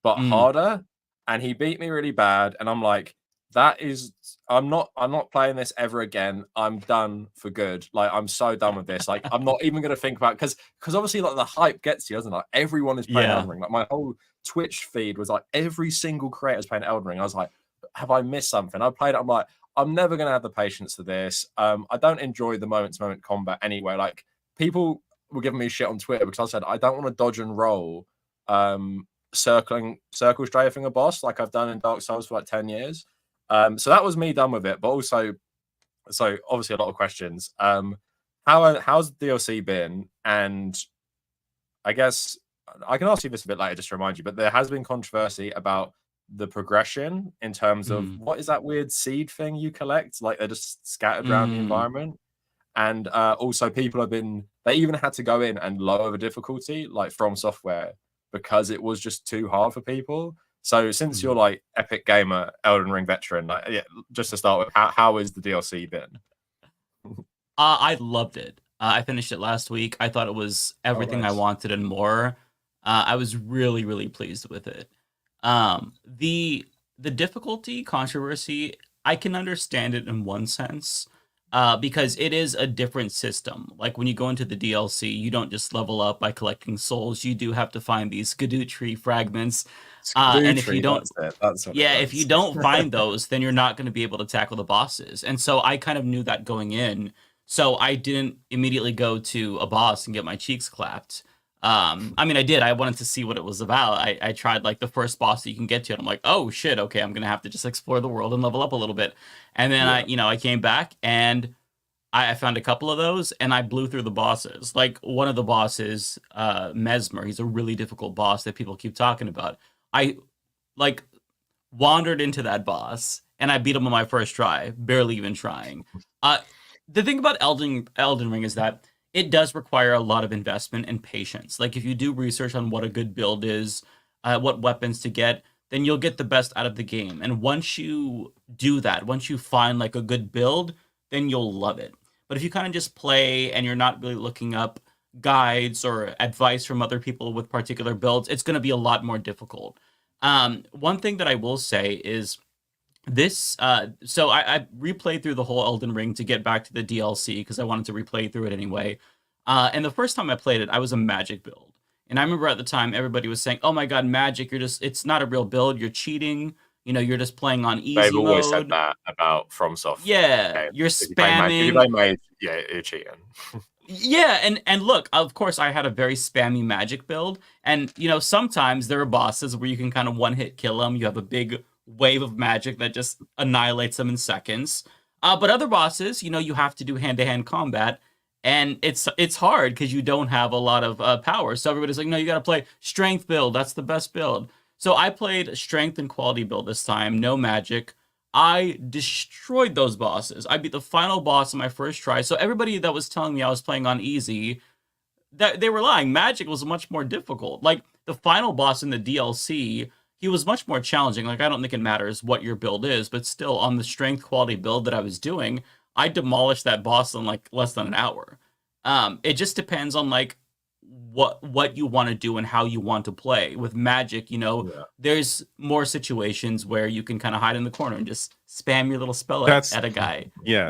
but harder. And he beat me really bad. And I'm like, I'm not playing this ever again. I'm done for good. Like, I'm so done with this. Like, I'm not even going to think about it because obviously like the hype gets you, doesn't it? Like, everyone is playing Elden Ring. Like my whole Twitch feed was like every single creator is playing Elden Ring. I was like, have I missed something? I played it. I'm like, I'm never going to have the patience for this. I don't enjoy the moment-to-moment combat anyway. Like, people were giving me shit on Twitter because I said I don't want to dodge and roll, circle strafing a boss like I've done in Dark Souls for like 10 years. So that was me done with it. But also, so obviously a lot of questions. How's the DLC been? And I guess I can ask you this a bit later just to remind you, but there has been controversy about the progression in terms of what is that weird seed thing you collect? Like they're just scattered around the environment. And also people they even had to go in and lower the difficulty, like From Software, because it was just too hard for people. So since you're like epic gamer, Elden Ring veteran, like, just to start with, how is the DLC been? I loved it. I finished it last week. I thought it was everything I wanted and more. I was really, really pleased with it. The difficulty controversy, I can understand it in one sense, because it is a different system. Like when you go into the DLC, you don't just level up by collecting souls. You do have to find these GOTY fragments. And if you don't, if you don't find those, then you're not going to be able to tackle the bosses. And so I kind of knew that going in. So I didn't immediately go to a boss and get my cheeks clapped. I mean, I did. I wanted to see what it was about. I tried like the first boss that you can get to, and I'm like, oh shit, okay, I'm gonna have to just explore the world and level up a little bit. And then I came back and I found a couple of those, and I blew through the bosses. Like one of the bosses, Mesmer. He's a really difficult boss that people keep talking about. I like wandered into that boss, and I beat him on my first try, barely even trying. The thing about Elden Ring is that it does require a lot of investment and patience. Like if you do research on what a good build is, what weapons to get, then you'll get the best out of the game. And once you do that, once you find like a good build, then you'll love it. But if you kind of just play and you're not really looking up guides or advice from other people with particular builds, it's going to be a lot more difficult. One thing that I will say is this, so I replayed through the whole Elden Ring to get back to the DLC because I wanted to replay through it anyway. And the first time I played it, I was a magic build. And I remember at the time, everybody was saying, oh my God, magic, it's not a real build. You're cheating. You're just playing on easy mode. They've always said that about FromSoft. Yeah, you're spamming. You're cheating. Yeah, and look, of course, I had a very spammy magic build. And, sometimes there are bosses where you can kind of one-hit kill them. You have a big wave of magic that just annihilates them in seconds. But other bosses, you have to do hand-to-hand combat. And it's hard because you don't have a lot of power. So everybody's like, no, you got to play strength build. That's the best build. So I played strength and quality build this time. No magic. I destroyed those bosses. I beat the final boss in my first try. So everybody that was telling me I was playing on easy, that they were lying. Magic was much more difficult. Like the final boss in the DLC, he was much more challenging. Like I don't think it matters what your build is, but still on the strength quality build that I was doing, I demolished that boss in like less than an hour. It just depends on like what you want to do and how you want to play. With magic, there's more situations where you can kind of hide in the corner and just spam your little spell at a guy. Yeah.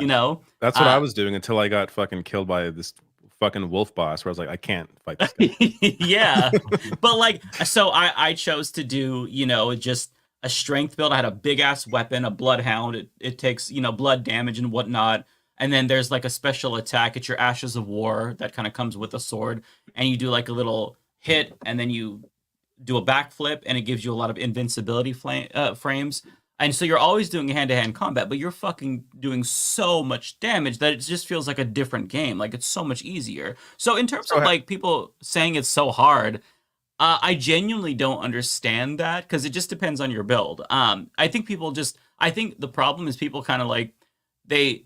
That's what I was doing until I got fucking killed by this fucking wolf boss where I was like, I can't fight this guy. Yeah. But like, so I chose to do, just a strength build. I had a big ass weapon, a bloodhound. It takes, blood damage and whatnot. And then there's like a special attack. It's your Ashes of War that kind of comes with a sword. And you do like a little hit and then you do a backflip and it gives you a lot of invincibility frames. And so you're always doing hand-to-hand combat, but you're fucking doing so much damage that it just feels like a different game. Like it's so much easier. So in terms of like people saying it's so hard, I genuinely don't understand that because it just depends on your build. I think the problem is people kind of like, they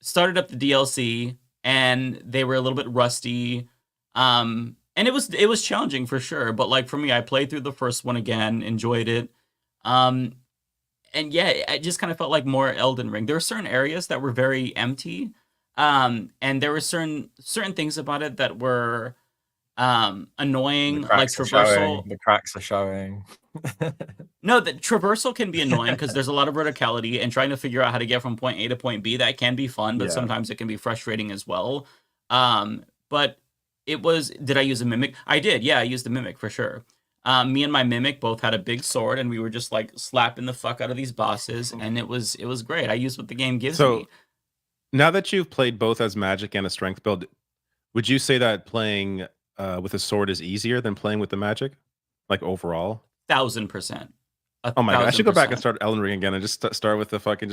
started up the DLC and they were a little bit rusty. And it was challenging for sure. But like for me, I played through the first one again, enjoyed it. And yeah, it just kind of felt like more Elden Ring. There were certain areas that were very empty. And there were certain things about it that were annoying, like traversal. The cracks are showing. No, the traversal can be annoying because there's a lot of verticality and trying to figure out how to get from point A to point B. That can be fun, but sometimes it can be frustrating as well. But did I use a mimic? I did. Yeah, I used the mimic for sure. Me and my mimic both had a big sword and we were just like slapping the fuck out of these bosses and it was great. I used what the game gives me. Now that you've played both as magic and a strength build, would you say that playing with a sword is easier than playing with the magic? Like overall? 1000%. Oh my god! I should go back and start Elden Ring again and just start with the fucking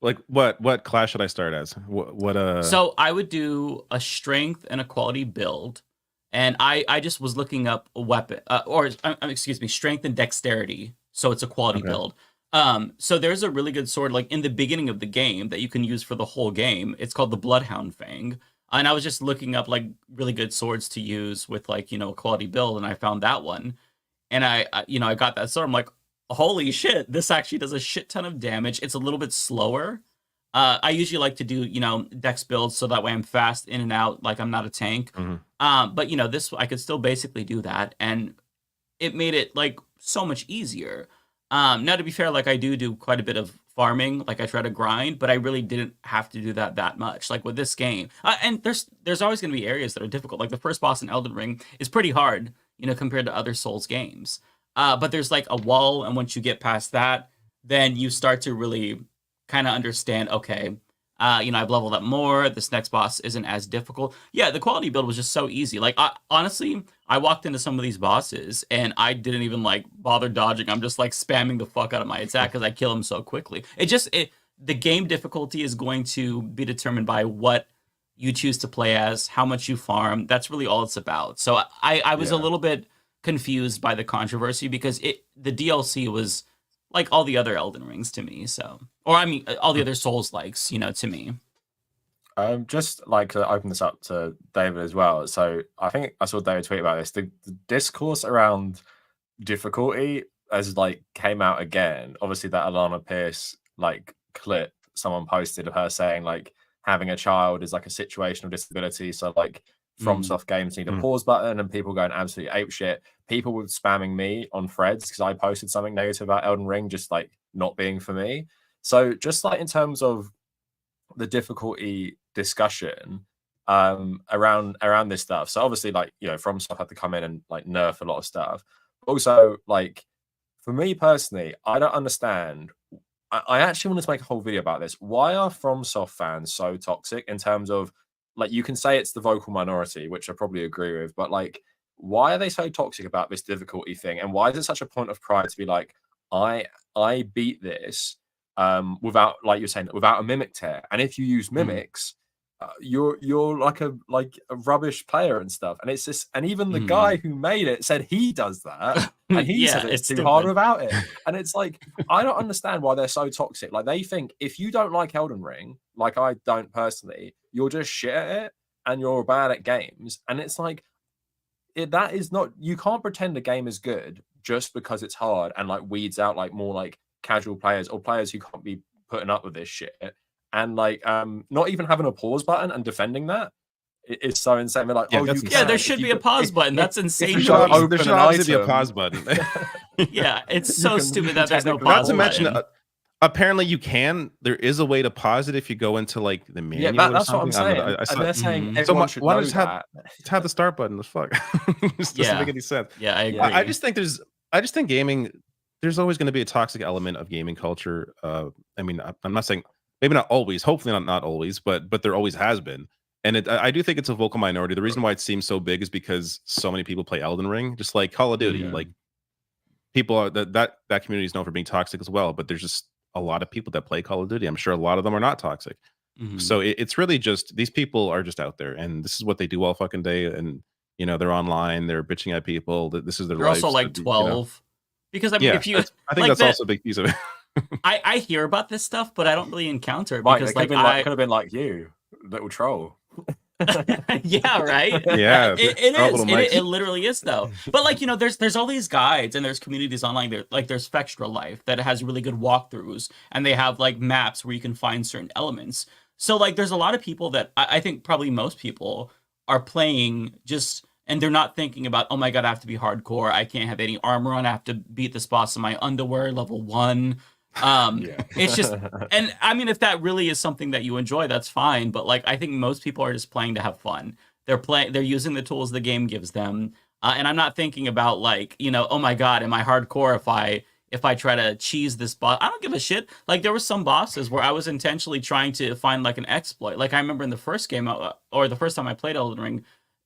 like what class should I start as? What So I would do a strength and a quality build, and I just was looking up a weapon excuse me, strength and dexterity. So it's a quality build. So there's a really good sword like in the beginning of the game that you can use for the whole game. It's called the Bloodhound Fang, and I was just looking up like really good swords to use with like a quality build, and I found that one, and I got that sword. I'm like, holy shit, this actually does a shit ton of damage. It's a little bit slower. I usually like to do, dex builds so that way I'm fast in and out, like I'm not a tank. But this I could still basically do that, and it made it like so much easier. Now to be fair, like I do quite a bit of farming, like I try to grind, but I really didn't have to do that much. Like with this game, and there's always going to be areas that are difficult. Like the first boss in Elden Ring is pretty hard, compared to other Souls games. But there's like a wall, and once you get past that, then you start to really kind of understand, okay, I've leveled up more. This next boss isn't as difficult. Yeah, the quality build was just so easy. Like, honestly, I walked into some of these bosses, and I didn't even, like, bother dodging. I'm just, like, spamming the fuck out of my attack because I kill them so quickly. The game difficulty is going to be determined by what you choose to play as, how much you farm. That's really all it's about. So I was a little bit confused by the controversy because the DLC was like all the other Elden Rings to me. So, or I mean, all the other Souls likes, to me. Just like to open this up to David as well. So I think I saw David tweet about this. The discourse around difficulty as like came out again. Obviously, that Alana Pierce like clip someone posted of her saying like having a child is like a situational disability. So like FromSoft games need a pause button, and people going absolutely apeshit. People were spamming me on threads because I posted something negative about Elden Ring just like not being for me. So just like in terms of the difficulty discussion around this stuff. So obviously like FromSoft had to come in and like nerf a lot of stuff. Also like for me personally, I don't understand. I actually wanted to make a whole video about this. Why are FromSoft fans so toxic in terms of like you can say it's the vocal minority, which I probably agree with, but like why are they so toxic about this difficulty thing? And why is it such a point of pride to be like, I beat this without, like you're saying, without a mimic tear? And if you use mimics, you're like a rubbish player and stuff. And it's just, and even the guy who made it said he does that, and he said it's too hard without it. And it's like, I don't understand why they're so toxic. Like, they think if you don't like Elden Ring, like I don't personally, you're just shit at it and you're bad at games. And it's like, that is not, you can't pretend the game is good just because it's hard and like weeds out like more like casual players or players who can't be putting up with this shit. And like not even having a pause button and defending that is so insane. They're like, there should be a pause button. That's insane. There should obviously be a pause button. Yeah, it's so stupid that there's no pause button. Not to mention, apparently you can. There is a way to pause it if you go into like the menu. Yeah, that's what I'm saying. And they're saying everyone should know that. Just have the start button. The fuck. This doesn't make any sense. Yeah, I agree. I just think gaming. There's always going to be a toxic element of gaming culture. I mean, I'm not saying maybe not always. Hopefully not always, but there always has been. And I do think it's a vocal minority. The reason why it seems so big is because so many people play Elden Ring, just like Call of Duty. Like people are that community is known for being toxic as well. But there's just a lot of people that play Call of Duty. I'm sure a lot of them are not toxic. So it's really just these people are just out there, and this is what they do all fucking day. And you know, they're online, they're bitching at people. This is their life. They're also like 12. You know? Because I mean, if you, I think that's also a big piece of it. I hear about this stuff, but I don't really encounter it because could have been like you, little troll. Yeah, right. Yeah, it literally is though. But like, you know, there's all these guides and there's communities online. There's Fextra Life that has really good walkthroughs, and they have like maps where you can find certain elements. So like, there's a lot of people that I think probably most people are playing just. And they're not thinking about, oh my god, I have to be hardcore. I can't have any armor on. I have to beat this boss in my underwear, level 1. It's just, and I mean, if that really is something that you enjoy, that's fine. But like, I think most people are just playing to have fun. They're using the tools the game gives them. And I'm not thinking about like, you know, oh my god, am I hardcore if I try to cheese this boss? I don't give a shit. Like, there were some bosses where I was intentionally trying to find like an exploit. Like, I remember in the first game, or the first time I played Elden Ring,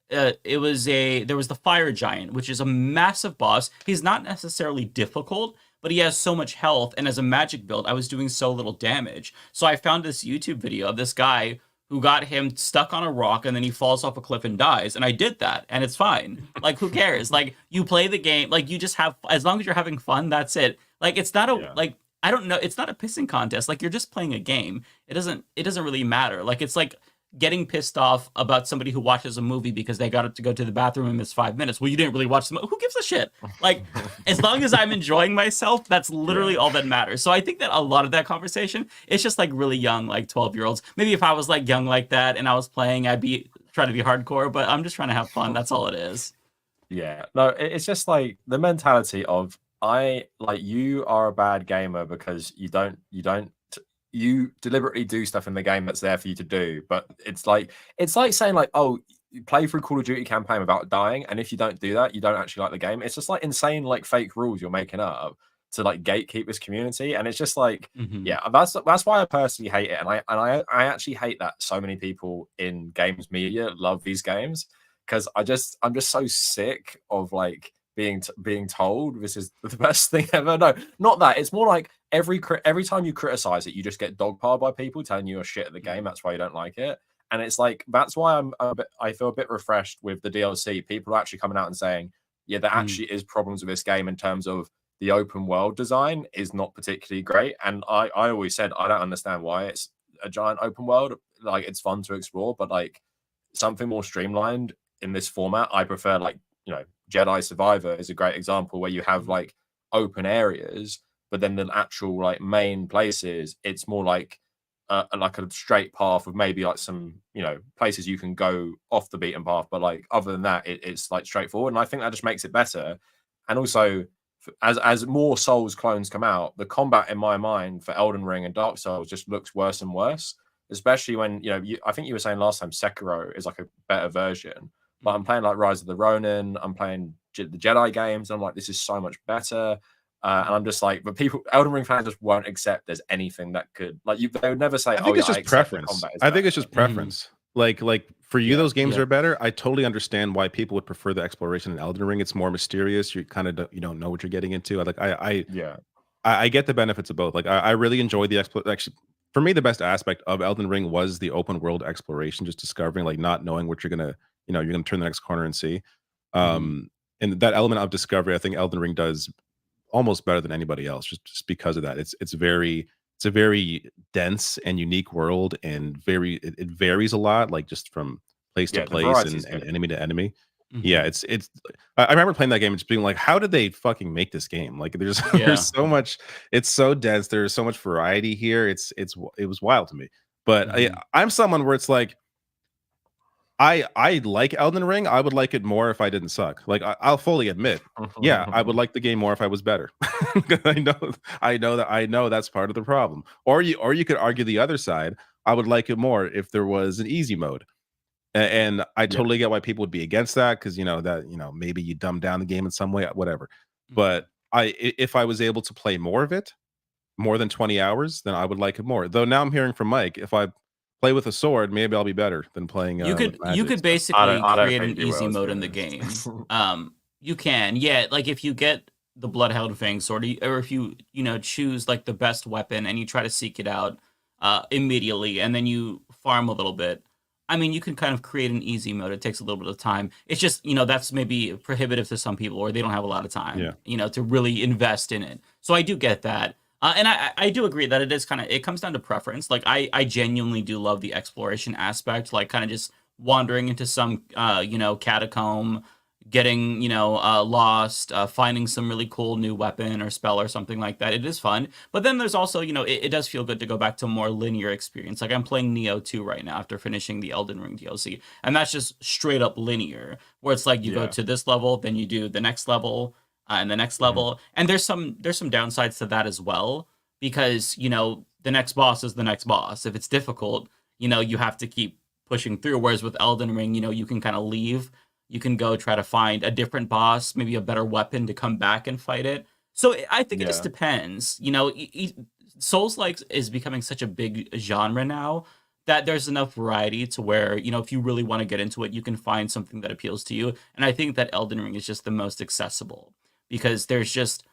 there was the fire giant, which is a massive boss. He's not necessarily difficult, but he has so much health, and as a magic build, I was doing so little damage. So I found this YouTube video of this guy who got him stuck on a rock, and then he falls off a cliff and dies. And I did that, and it's fine. Like, who cares? Like, you play the game, like, you just have, as long as you're having fun, that's it. Like, it's not like, I don't know, it's not a pissing contest. Like, you're just playing a game. It doesn't really matter. Like, it's like getting pissed off about somebody who watches a movie because they got up to go to the bathroom and miss 5 minutes. Well, you didn't really watch the movie. Who gives a shit? Like, as long as I'm enjoying myself, that's literally all that matters. So I think that a lot of that conversation, it's just like really young, like 12-year-olds. Maybe if I was like young like that and I was playing, I'd be trying to be hardcore, but I'm just trying to have fun. That's all it is. Yeah. No, it's just like the mentality of, you are a bad gamer because you deliberately do stuff in the game that's there for you to do. But it's like saying like, oh, you play through Call of Duty campaign without dying, and if you don't do that, you don't actually like the game. It's just like insane, like fake rules you're making up to like gatekeep this community. And it's just like, that's why I personally hate it. And I actually hate that so many people in games media love these games, because I'm just so sick of like being told this is the best thing ever. No, not that. It's more like every time you criticize it, you just get dogpiled by people telling you you're shit at the game. That's why you don't like it. And it's like, that's why I feel a bit refreshed with the DLC. People are actually coming out and saying, yeah, there actually is problems with this game in terms of the open world design is not particularly great. And I always said, I don't understand why it's a giant open world. Like, it's fun to explore, but like something more streamlined in this format. I prefer, like, you know, Jedi Survivor is a great example where you have like open areas, but then the actual like main places, it's more like a straight path with maybe like some, you know, places you can go off the beaten path, but like other than that, it's like straightforward. And I think that just makes it better. And also, as more Souls clones come out, the combat in my mind for Elden Ring and Dark Souls just looks worse and worse, especially when, you know, I think you were saying last time Sekiro is like a better version. But I'm playing like Rise of the Ronin, I'm playing the Jedi games, and I'm like, this is so much better. And I'm just like, but Elden Ring fans just won't accept there's anything that could, like, they would never say, I think it's just preference. I think it's just preference. Like for you, those games are better. I totally understand why people would prefer the exploration in Elden Ring. It's more mysterious. You kind of you don't know what you're getting into. I get the benefits of both. Like I really enjoy the actually, for me, the best aspect of Elden Ring was the open world exploration, just discovering, like, not knowing what you're gonna, you're gonna turn the next corner and see. And that element of discovery, I think Elden Ring does almost better than anybody else, just because of that. It's a very dense and unique world, and it varies a lot, like just from place to place and enemy to enemy. Yeah, it's I remember playing that game and just being like, how did they fucking make this game? Like there's so much, it's so dense, there's so much variety here. It was wild to me. But I'm someone where it's like I like Elden Ring. I would like it more if I didn't suck. Like I'll fully admit, yeah, I would like the game more if I was better. I know that's part of the problem. Or you could argue the other side. I would like it more if there was an easy mode. And I totally get why people would be against that, because maybe you dumb down the game in some way, whatever. But if I was able to play more of it, more than 20 hours, then I would like it more. Though now I'm hearing from Mike, if I play with a sword, maybe I'll be better than playing. You could basically create an easy mode in the game. You can, like if you get the Bloodhound Fang sword, or if you choose like the best weapon and you try to seek it out immediately, and then you farm a little bit. I mean, you can kind of create an easy mode. It takes a little bit of time. It's just, that's maybe prohibitive to some people, or they don't have a lot of time, to really invest in it. So I do get that. And I do agree that it comes down to preference. Like I genuinely do love the exploration aspect, like kind of just wandering into some, catacomb, getting, lost, finding some really cool new weapon or spell or something like that. It is fun. But then there's also, it does feel good to go back to a more linear experience. Like I'm playing Neo 2 right now after finishing the Elden Ring DLC. And that's just straight up linear, where it's like you go to this level, then you do the next level, and the next level. And there's some downsides to that as well, because, the next boss is the next boss. If it's difficult, you have to keep pushing through. Whereas with Elden Ring, you can kind of leave. You can go try to find a different boss, maybe a better weapon to come back and fight it. So I think it just depends. Souls-like is becoming such a big genre now that there's enough variety to where, if you really want to get into it, you can find something that appeals to you. And I think that Elden Ring is just the most accessible, because there's just,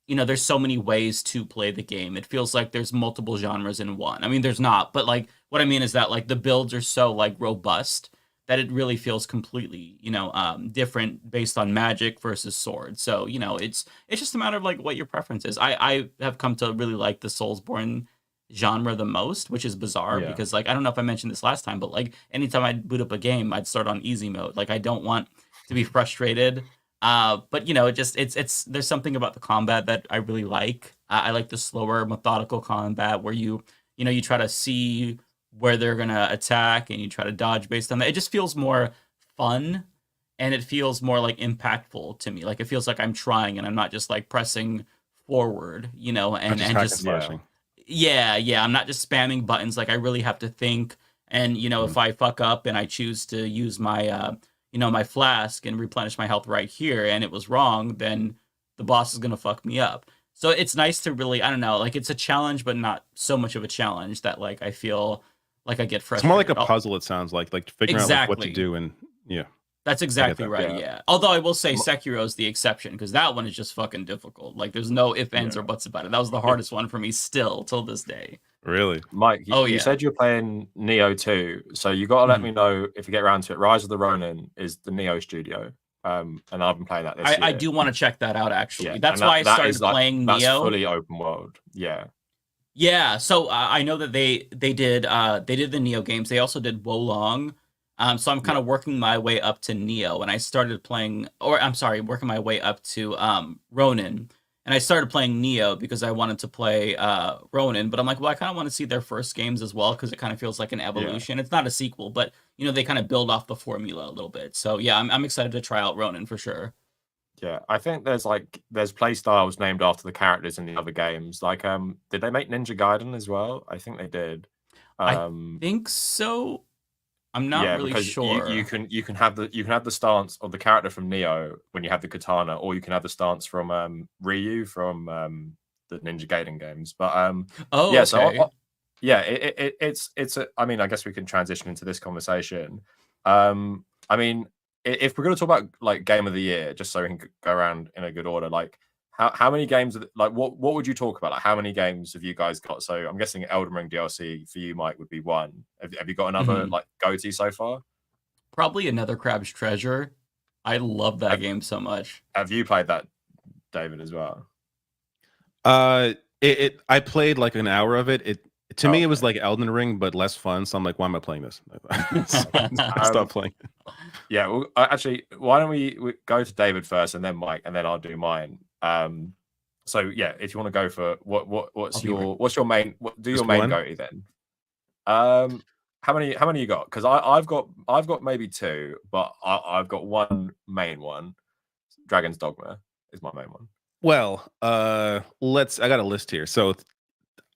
there's so many ways to play the game. It feels like there's multiple genres in one. I mean, there's not, but like what I mean is that like the builds are so like robust that it really feels completely, different based on magic versus sword. So, it's just a matter of like what your preference is. I have come to really like the Soulsborne genre the most, which is bizarre because like, I don't know if I mentioned this last time, but like anytime I'd boot up a game, I'd start on easy mode. Like I don't want to be frustrated. But it's there's something about the combat that I really like. I like the slower, methodical combat where you try to see where they're gonna attack and you try to dodge based on that. It just feels more fun, and it feels more like impactful to me. Like it feels like I'm trying and I'm not just like pressing forward, and just slashing. I'm not just spamming buttons. Like I really have to think. And if I fuck up and I choose to use my my flask and replenish my health right here, and it was wrong, then the boss is gonna fuck me up. So it's nice to really, I don't know, like it's a challenge, but not so much of a challenge that like I feel like I get frustrated. It's more like a puzzle. It sounds like figuring out like, what to do, and that's exactly right. Yeah. Although I will say Sekiro is the exception, because that one is just fucking difficult. Like there's no ifs, ands, or buts about it. That was the hardest one for me still till this day. Really, Mike? You said you're playing Neo 2, so you got to let me know if you get around to it. Rise of the Ronin is the Neo studio, and I've been playing that this year. I do want to check that out actually. That's why I started playing Neo. That's fully open world. Yeah, so I know that they did the Neo games. They also did Wolong. So I'm kind of working my way up to Neo, and I started playing, working my way up to Ronin. And I started playing Neo because I wanted to play Ronin, but I'm like, well, I kind of want to see their first games as well, because it kind of feels like an evolution. It's not a sequel, but they kind of build off the formula a little bit. So yeah, I'm excited to try out Ronin for sure. Yeah, I think there's play styles named after the characters in the other games. Like, did they make Ninja Gaiden as well? I think they did. I think so. I'm not really sure. You can have the stance of the character from Neo when you have the katana, or you can have the stance from Ryu from the Ninja Gaiden games. But okay. So it's I mean, I guess we can transition into this conversation. I mean, if we're going to talk about like game of the year, just so we can go around in a good order, like How many games? Like, what would you talk about? Like, how many games have you guys got? So I'm guessing Elden Ring DLC for you, Mike, would be one. Have you got another like GOTY so far? Probably Another Crab's Treasure. I love that game so much. Have you played that, David, as well? I played like an hour of it. To me, it was like Elden Ring, but less fun. So I'm like, why am I playing this? Stop playing. Yeah, well, actually, why don't we go to David first, and then Mike, and then I'll do mine. So yeah, if you want to go for what's your main? Do your main GOTY then? How many you got? Because I've got maybe two, but I've got one main one. Dragons Dogma is my main one. Well, I got a list here. So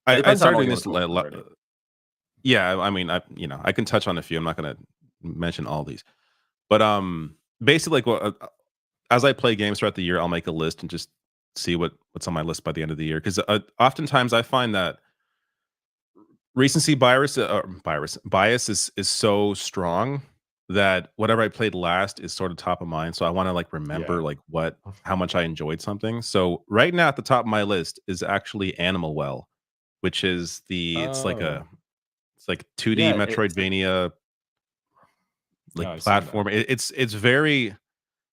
I started doing this. Yeah, I mean, I can touch on a few. I'm not going to mention all these, but basically, like, as I play games throughout the year, I'll make a list and just see what's on my list by the end of the year. Because oftentimes I find that recency bias is so strong that whatever I played last is sort of top of mind. So I want to like remember like how much I enjoyed something. So right now at the top of my list is actually Animal Well, which is it's like 2D Metroidvania platform. It's very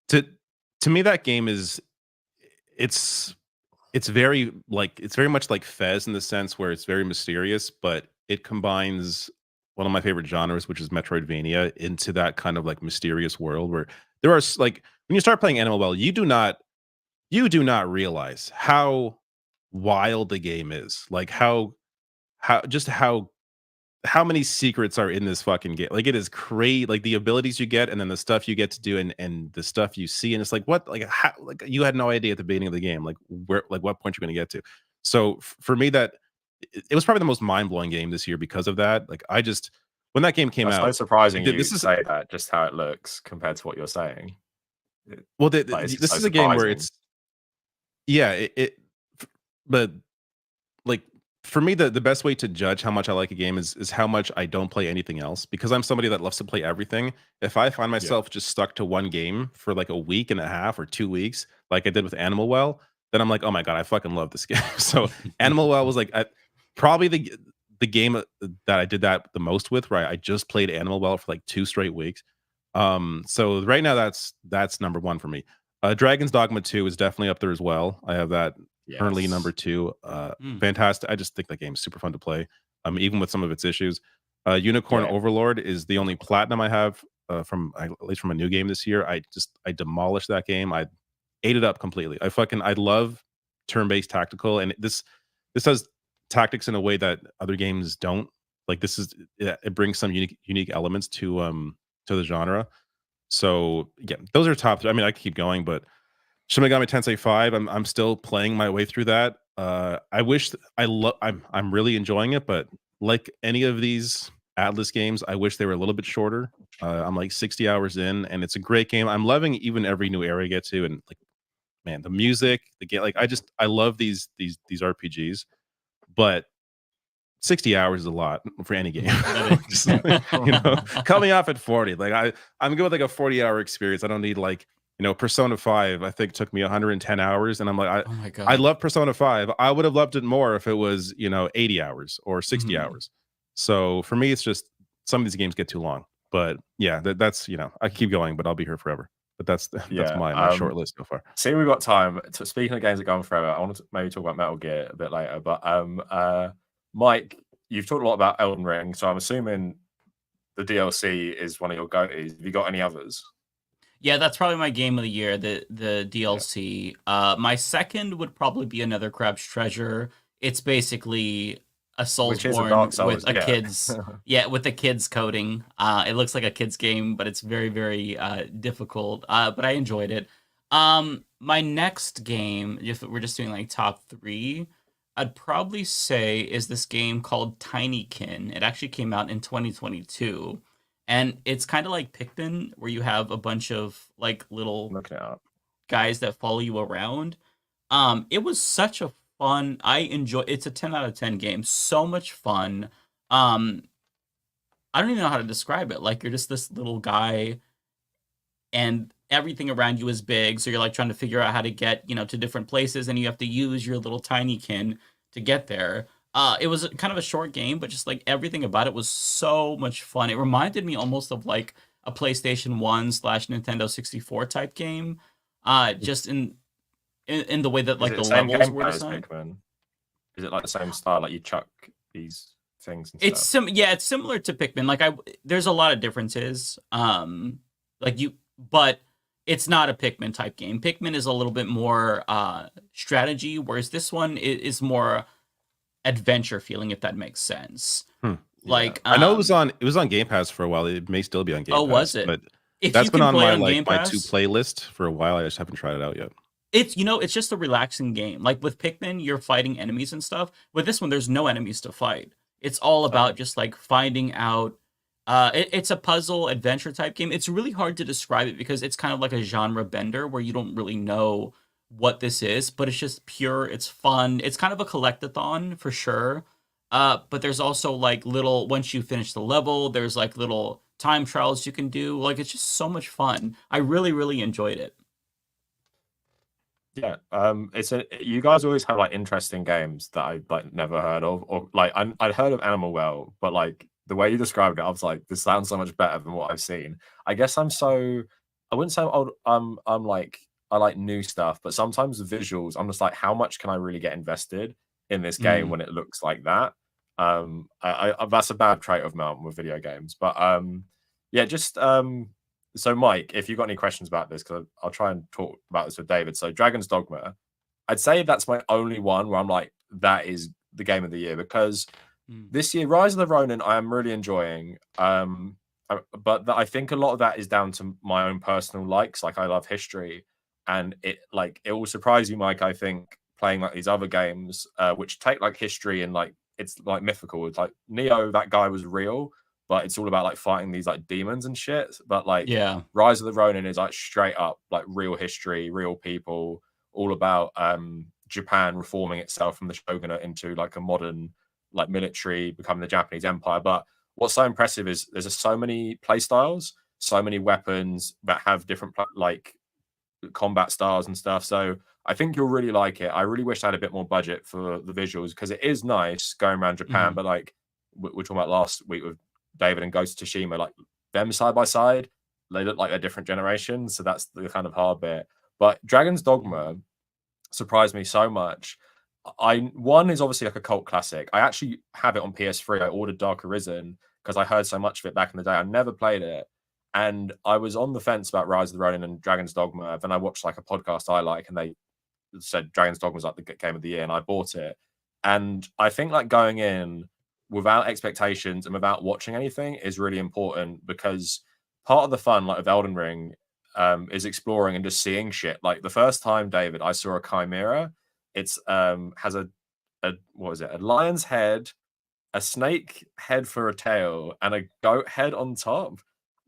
to me that game is it's very much like Fez in the sense where it's very mysterious, but it combines one of my favorite genres, which is Metroidvania, into that kind of like mysterious world where there are like when you start playing Animal Well, you do not realize how wild the game is. Like how many secrets are in this fucking game. Like it is crazy, like the abilities you get and then the stuff you get to do and the stuff you see, and it's like what, like how, like you had no idea at the beginning of the game like where, like what point you're going to get to. So for me, that it was probably the most mind-blowing game this year because of that. Like when that game came out, so surprising you say that, just how it looks compared to what you're saying. Well, this is a game where it's but like for me, the best way to judge how much I like a game is how much I don't play anything else, because I'm somebody that loves to play everything. If I find myself just stuck to one game for like a week and a half or 2 weeks, like I did with Animal Well, then I'm like, oh my god, I fucking love this game. So Animal Well was like probably the game that I did that the most with, right? I just played Animal Well for like 2 straight weeks. So right now that's number one for me. Dragon's Dogma 2 is definitely up there as well. I have that currently number 2. Fantastic. I just think that game is super fun to play. Even with some of its issues. Unicorn Overlord is the only platinum I have at least from a new game this year. I demolished that game. I ate it up completely. I love turn-based tactical, and this has tactics in a way that other games don't. Like it brings some unique elements to the genre. So yeah, those are top 3. I mean, I could keep going, but Shin Megami Tensei 5, I'm still playing my way through that. I'm really enjoying it, but like any of these Atlas games, I wish they were a little bit shorter. I'm like 60 hours in, and it's a great game. I'm loving even every new area I get to, and like, man, the music, the game, like I love these RPGs, but 60 hours is a lot for any game. Just, coming off at 40, like I'm good with like a 40-hour experience. I don't need like, Persona 5, I think took me 110 hours, and I'm like, oh my god, I love Persona 5. I would have loved it more if it was 80 hours or 60 hours. So for me, it's just some of these games get too long. But yeah, that's I keep going, but I'll be here forever. But that's my short list so far. See, we've got time. Speaking of games that go on forever, I want to maybe talk about Metal Gear a bit later. But Mike, you've talked a lot about Elden Ring, so I'm assuming the DLC is one of your GOTYs. Have you got any others? Yeah, that's probably my game of the year, the DLC. Yeah. My second would probably be Another Crab's Treasure. It's basically a Soulsborne with a kid's with a kid's coding. It looks like a kid's game, but it's very, very difficult. But I enjoyed it. My next game, if we're just doing like top 3, I'd probably say is this game called Tinykin. It actually came out in 2022. And it's kind of like Pikmin, where you have a bunch of like little guys that follow you around. It was such a fun. It's a 10 out of 10 game. So much fun. I don't even know how to describe it. Like you're just this little guy, and everything around you is big, so you're like trying to figure out how to get, to different places, and you have to use your little tiny kin to get there. It was kind of a short game, but just like everything about it was so much fun. It reminded me almost of like a PlayStation 1 slash Nintendo 64 type game. Just in the way that like the levels were designed. Pikmin? Is it like the same style? Like you chuck these things and it's stuff? It's similar to Pikmin. Like there's a lot of differences. But it's not a Pikmin type game. Pikmin is a little bit more strategy, whereas this one is more adventure feeling, if that makes sense. Like I know it was on Game Pass for a while. It may still be on Game Pass. Oh, was it? But if that's been on my Game my Pass, to play list for a while. I just haven't tried it out yet. It's just a relaxing game. Like with Pikmin, you're fighting enemies and stuff. With this one, there's no enemies to fight. It's all about just like finding out. It's a puzzle adventure type game. It's really hard to describe it because it's kind of like a genre bender where you don't really know what this is, but it's just pure. It's fun. It's kind of a collectathon for sure. But there's also like little, once you finish the level, there's like little time trials you can do. Like it's just so much fun. I really, really enjoyed it. Yeah, you guys always have like interesting games that I like never heard of, or like I'd heard of Animal Well, but like the way you described it, I was like, this sounds so much better than what I've seen. I guess I wouldn't say I'm old. I'm like I like new stuff, but sometimes the visuals, I'm just like, how much can I really get invested in this game when it looks like that? I that's a bad trait of mine with video games, but yeah, just So, Mike, if you've got any questions about this, because I'll try and talk about this with David. So, Dragons Dogma, I'd say that's my only one where I'm like, that is the game of the year, because this year, Rise of the Ronin, I am really enjoying. But I think a lot of that is down to my own personal likes. Like, I love history, and it will surprise you, Mike. I think playing like these other games, which take like history and like it's like mythical. It's like Neo, that guy was real, but it's all about like fighting these like demons and shit. But like, yeah, Rise of the Ronin is like straight up like real history, real people, all about Japan reforming itself from the shogunate into like a modern like military, becoming the Japanese empire. But what's so impressive is there's just so many play styles, so many weapons that have different like combat styles and stuff. So I think you'll really like it. I really wish I had a bit more budget for the visuals, because it is nice going around Japan, but like we were talking about last week with David and Ghost of Tsushima, like them side by side, they look like they're different generations. So that's the kind of hard bit. But Dragon's Dogma surprised me so much. One is obviously like a cult classic. I actually have it on PS3. I ordered Dark Arisen because I heard so much of it back in the day. I never played it. And I was on the fence about Rise of the Ronin and Dragon's Dogma. Then I watched like a podcast I like, and they said Dragon's Dogma was like the game of the year, and I bought it. And I think like going in without expectations and without watching anything is really important, because part of the fun, like with Elden Ring, is exploring and just seeing shit. Like the first time, David, I saw a chimera. It's has a what is it? A lion's head, a snake head for a tail, and a goat head on top.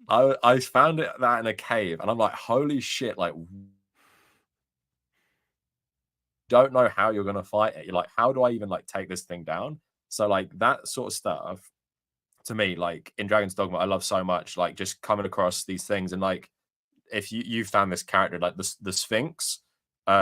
I found that in a cave, and I'm like, holy shit! Like, don't know how you're gonna fight it. You're like, how do I even like take this thing down? So like that sort of stuff, to me, like in Dragon's Dogma, I love so much. Like just coming across these things, and like if you found this character, like the Sphinx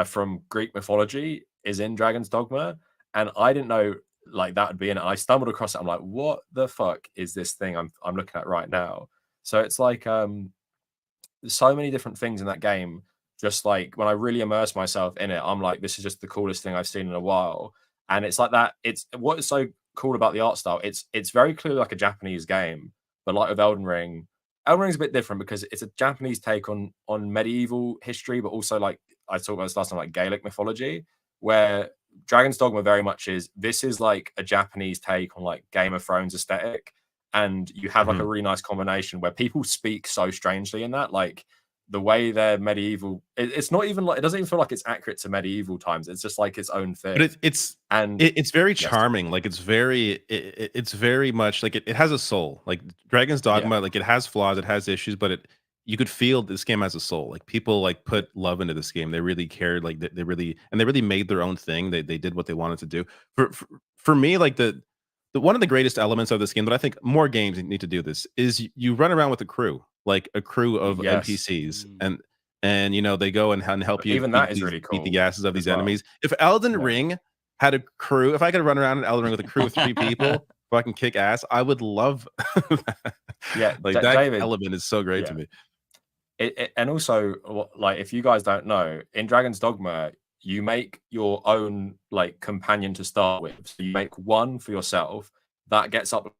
from Greek mythology is in Dragon's Dogma, and I didn't know like that would be in it. I stumbled across it. I'm like, what the fuck is this thing I'm looking at right now? So it's like so many different things in that game. Just like when I really immerse myself in it, I'm like, this is just the coolest thing I've seen in a while. And it's like that. It's what is so cool about the art style. It's very clearly like a Japanese game, but like with Elden Ring's a bit different because it's a Japanese take on medieval history, but also like I talked about this last time, like Gaelic mythology, where Dragon's Dogma very much is like a Japanese take on like Game of Thrones aesthetic. And you have like a really nice combination where people speak so strangely in that, like the way they're medieval. It's not even like, it doesn't even feel like it's accurate to medieval times. It's just like its own thing. But it's very charming. Like it's very much like it has a soul. Like Dragon's Dogma, like it has flaws, it has issues, but you could feel this game has a soul. Like people like put love into this game. They really cared. Like they really made their own thing. They did what they wanted to do. For me, like the one of the greatest elements of this game that I think more games need to do this is you run around with a crew, like a crew of NPCs, and and they go and help you Even that is really beat the cool asses of as these well. enemies. If Elden Yeah. Ring had a crew, if I could run around in Elden Ring with a crew of 3 people, fucking kick ass, I would love that. Yeah, Like that David, element is so great to yeah. me. And also, like, if you guys don't know, in Dragon's Dogma, you make your own like companion to start with. So you make one for yourself that gets up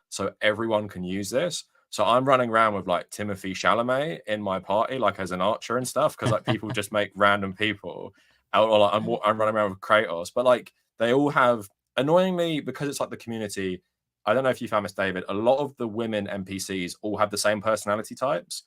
so everyone can use this. So I'm running around with like Timothy Chalamet in my party, like as an archer and stuff, because like people just make random people out, or like I'm running around with Kratos, but like they all have, annoyingly, because it's like the community. I don't know if you found this, David. A lot of the women NPCs all have the same personality types.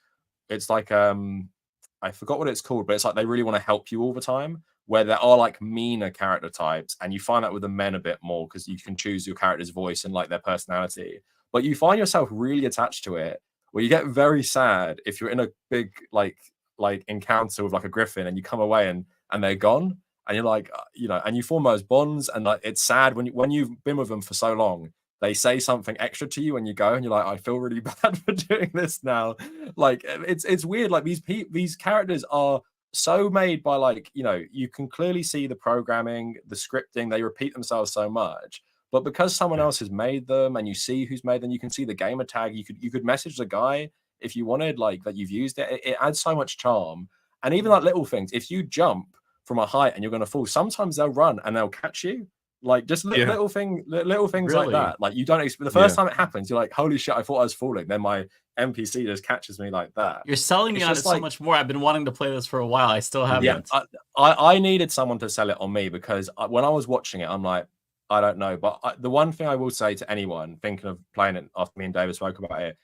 It's like I forgot what it's called, but it's like they really want to help you all the time. Where there are like meaner character types, and you find that with the men a bit more because you can choose your character's voice and like their personality. But you find yourself really attached to it, where you get very sad if you're in a big like encounter with like a griffin and you come away and they're gone, and you're like, and you form those bonds, and like it's sad when you've been with them for so long. They say something extra to you when you go, and you're like, I feel really bad for doing this now. Like it's weird. Like these characters are so made by like, you can clearly see the programming, the scripting. They repeat themselves so much, but because someone else has made them, and you see who's made them, you can see the gamer tag. You could message the guy if you wanted, like that you've used it. It adds so much charm, and even like little things. If you jump from a height and you're going to fall, sometimes they'll run and they'll catch you. Like just little things really? Like that. Like you don't expect the first time it happens, you're like, holy shit, I thought I was falling. Then my NPC just catches me like that. You're selling me on it so much more. I've been wanting to play this for a while. I still haven't. Yeah, I needed someone to sell it on me, because when I was watching it, I'm like, I don't know. But the one thing I will say to anyone thinking of playing it after me and David spoke about it,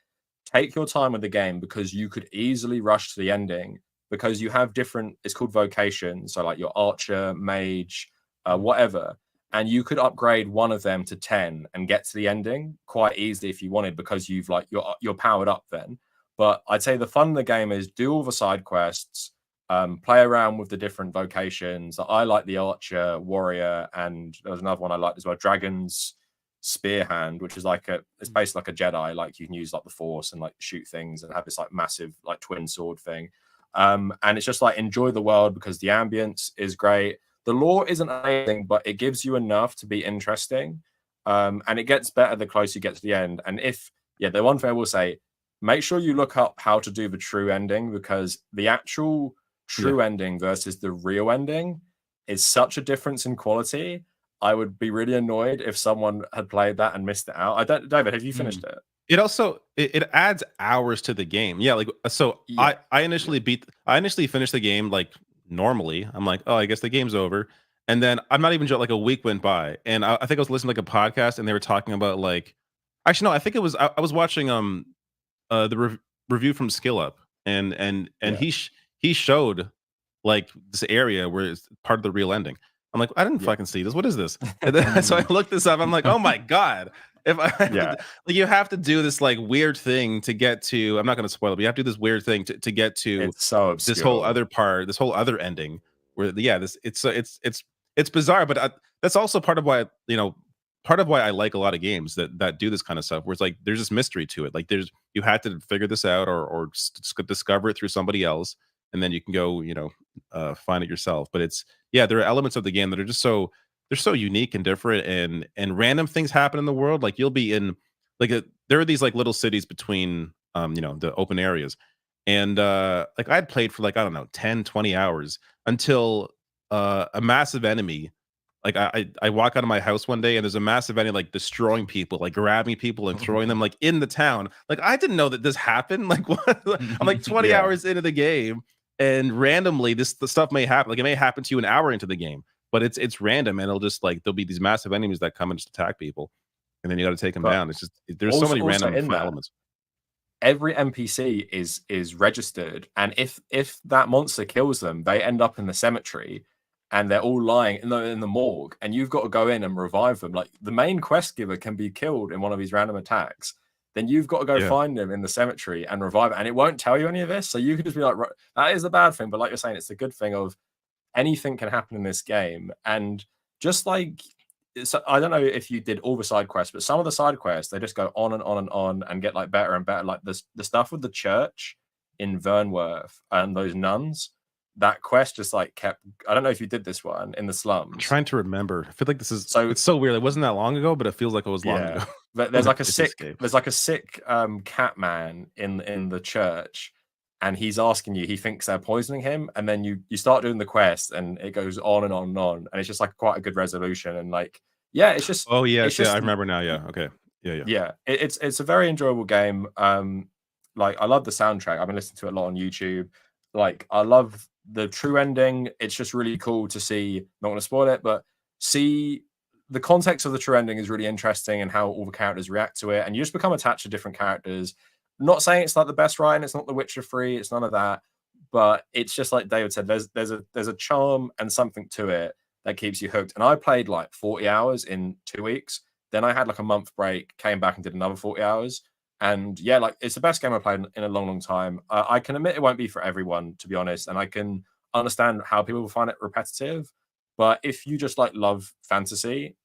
take your time with the game, because you could easily rush to the ending, because you have different, it's called vocations. So like your archer, mage, whatever. And you could upgrade one of them to 10 and get to the ending quite easily if you wanted, because you've like you're powered up then. But I'd say the fun of the game is do all the side quests, play around with the different vocations. I like the archer, warrior, and there was another one I liked as well, Dragon's Spear Hand, which is like it's basically like a Jedi. Like you can use like the Force and like shoot things and have this like massive like twin sword thing. And it's just like enjoy the world, because the ambience is great. The lore isn't amazing, but it gives you enough to be interesting. And it gets better the closer you get to the end. And the one thing I will say, make sure you look up how to do the true ending, because the actual true ending versus the real ending is such a difference in quality. I would be really annoyed if someone had played that and missed it out. David, have you finished it? It also it adds hours to the game. Yeah, like so I initially finished the game like normally. I'm like, oh, I guess the game's over. And then I'm not even joking, like a week went by, and I think I was listening to like a podcast, and they were talking about like, actually no, I think it was I was watching the review from Skill Up, and he showed like this area where it's part of the real ending. I'm like, I didn't fucking see this. What is this? And then so I looked this up. I'm like, oh my god. If like you have to do this like weird thing to get to, I'm not going to spoil it, but you have to do this weird thing to get to it's so obscure. This whole other part, this whole other ending where it's bizarre, but that's also part of why I like a lot of games that do this kind of stuff, where it's like there's this mystery to it. Like you had to figure this out or discover it through somebody else, and then you can go find it yourself. But there are elements of the game that are just they're so unique and different, and random things happen in the world. Like you'll be in there are these like little cities between the open areas, and like I'd played for like, I don't know, 10-20 hours until a massive enemy, like I walk out of my house one day and there's a massive enemy like destroying people, like grabbing people and throwing them like in the town. Like I didn't know that this happened. Like what? I'm like 20 hours into the game, and randomly the stuff may happen. Like it may happen to you an hour into the game, but it's random, and it'll just like there'll be these massive enemies that come and just attack people, and then you got to take them down. It's just there's so many random elements. Every NPC is registered, and if that monster kills them, they end up in the cemetery, and they're all lying in the morgue, and you've got to go in and revive them. Like the main quest giver can be killed in one of these random attacks, then you've got to go find them in the cemetery and revive it, and it won't tell you any of this. So you could just be like, that is the bad thing, but like you're saying, it's the good thing of anything can happen in this game. And just like, so I don't know if you did all the side quests, but some of the side quests, they just go on and on and on and get like better and better. Like the stuff with the church in Vernworth and those nuns, that quest just like kept. I don't know if you did this one in the slums. I'm trying to remember. I feel like this is it's so weird. It wasn't that long ago, but it feels like it was long ago. But there's like a sick cat man in the church, and he's asking you. He thinks they're poisoning him, and then you start doing the quest, and it goes on and on and on, and it's just like quite a good resolution, and like it's just I remember now. Okay. Yeah. It's a very enjoyable game. Like I love the soundtrack. I've been listening to it a lot on YouTube. Like I love the true ending. It's just really cool to see. Not going to spoil it, but see the context of the true ending is really interesting and how all the characters react to it, and you just become attached to different characters. I'm not saying it's like the best writing. It's not The Witcher 3. It's none of that. But it's just like David said. There's a charm and something to it that keeps you hooked. And I played like 40 hours in 2 weeks. Then I had like a month break, came back and did another 40 hours. And yeah, like it's the best game I've played in a long, long time. I can admit it won't be for everyone, to be honest. And I can understand how people will find it repetitive. But if you just like love fantasy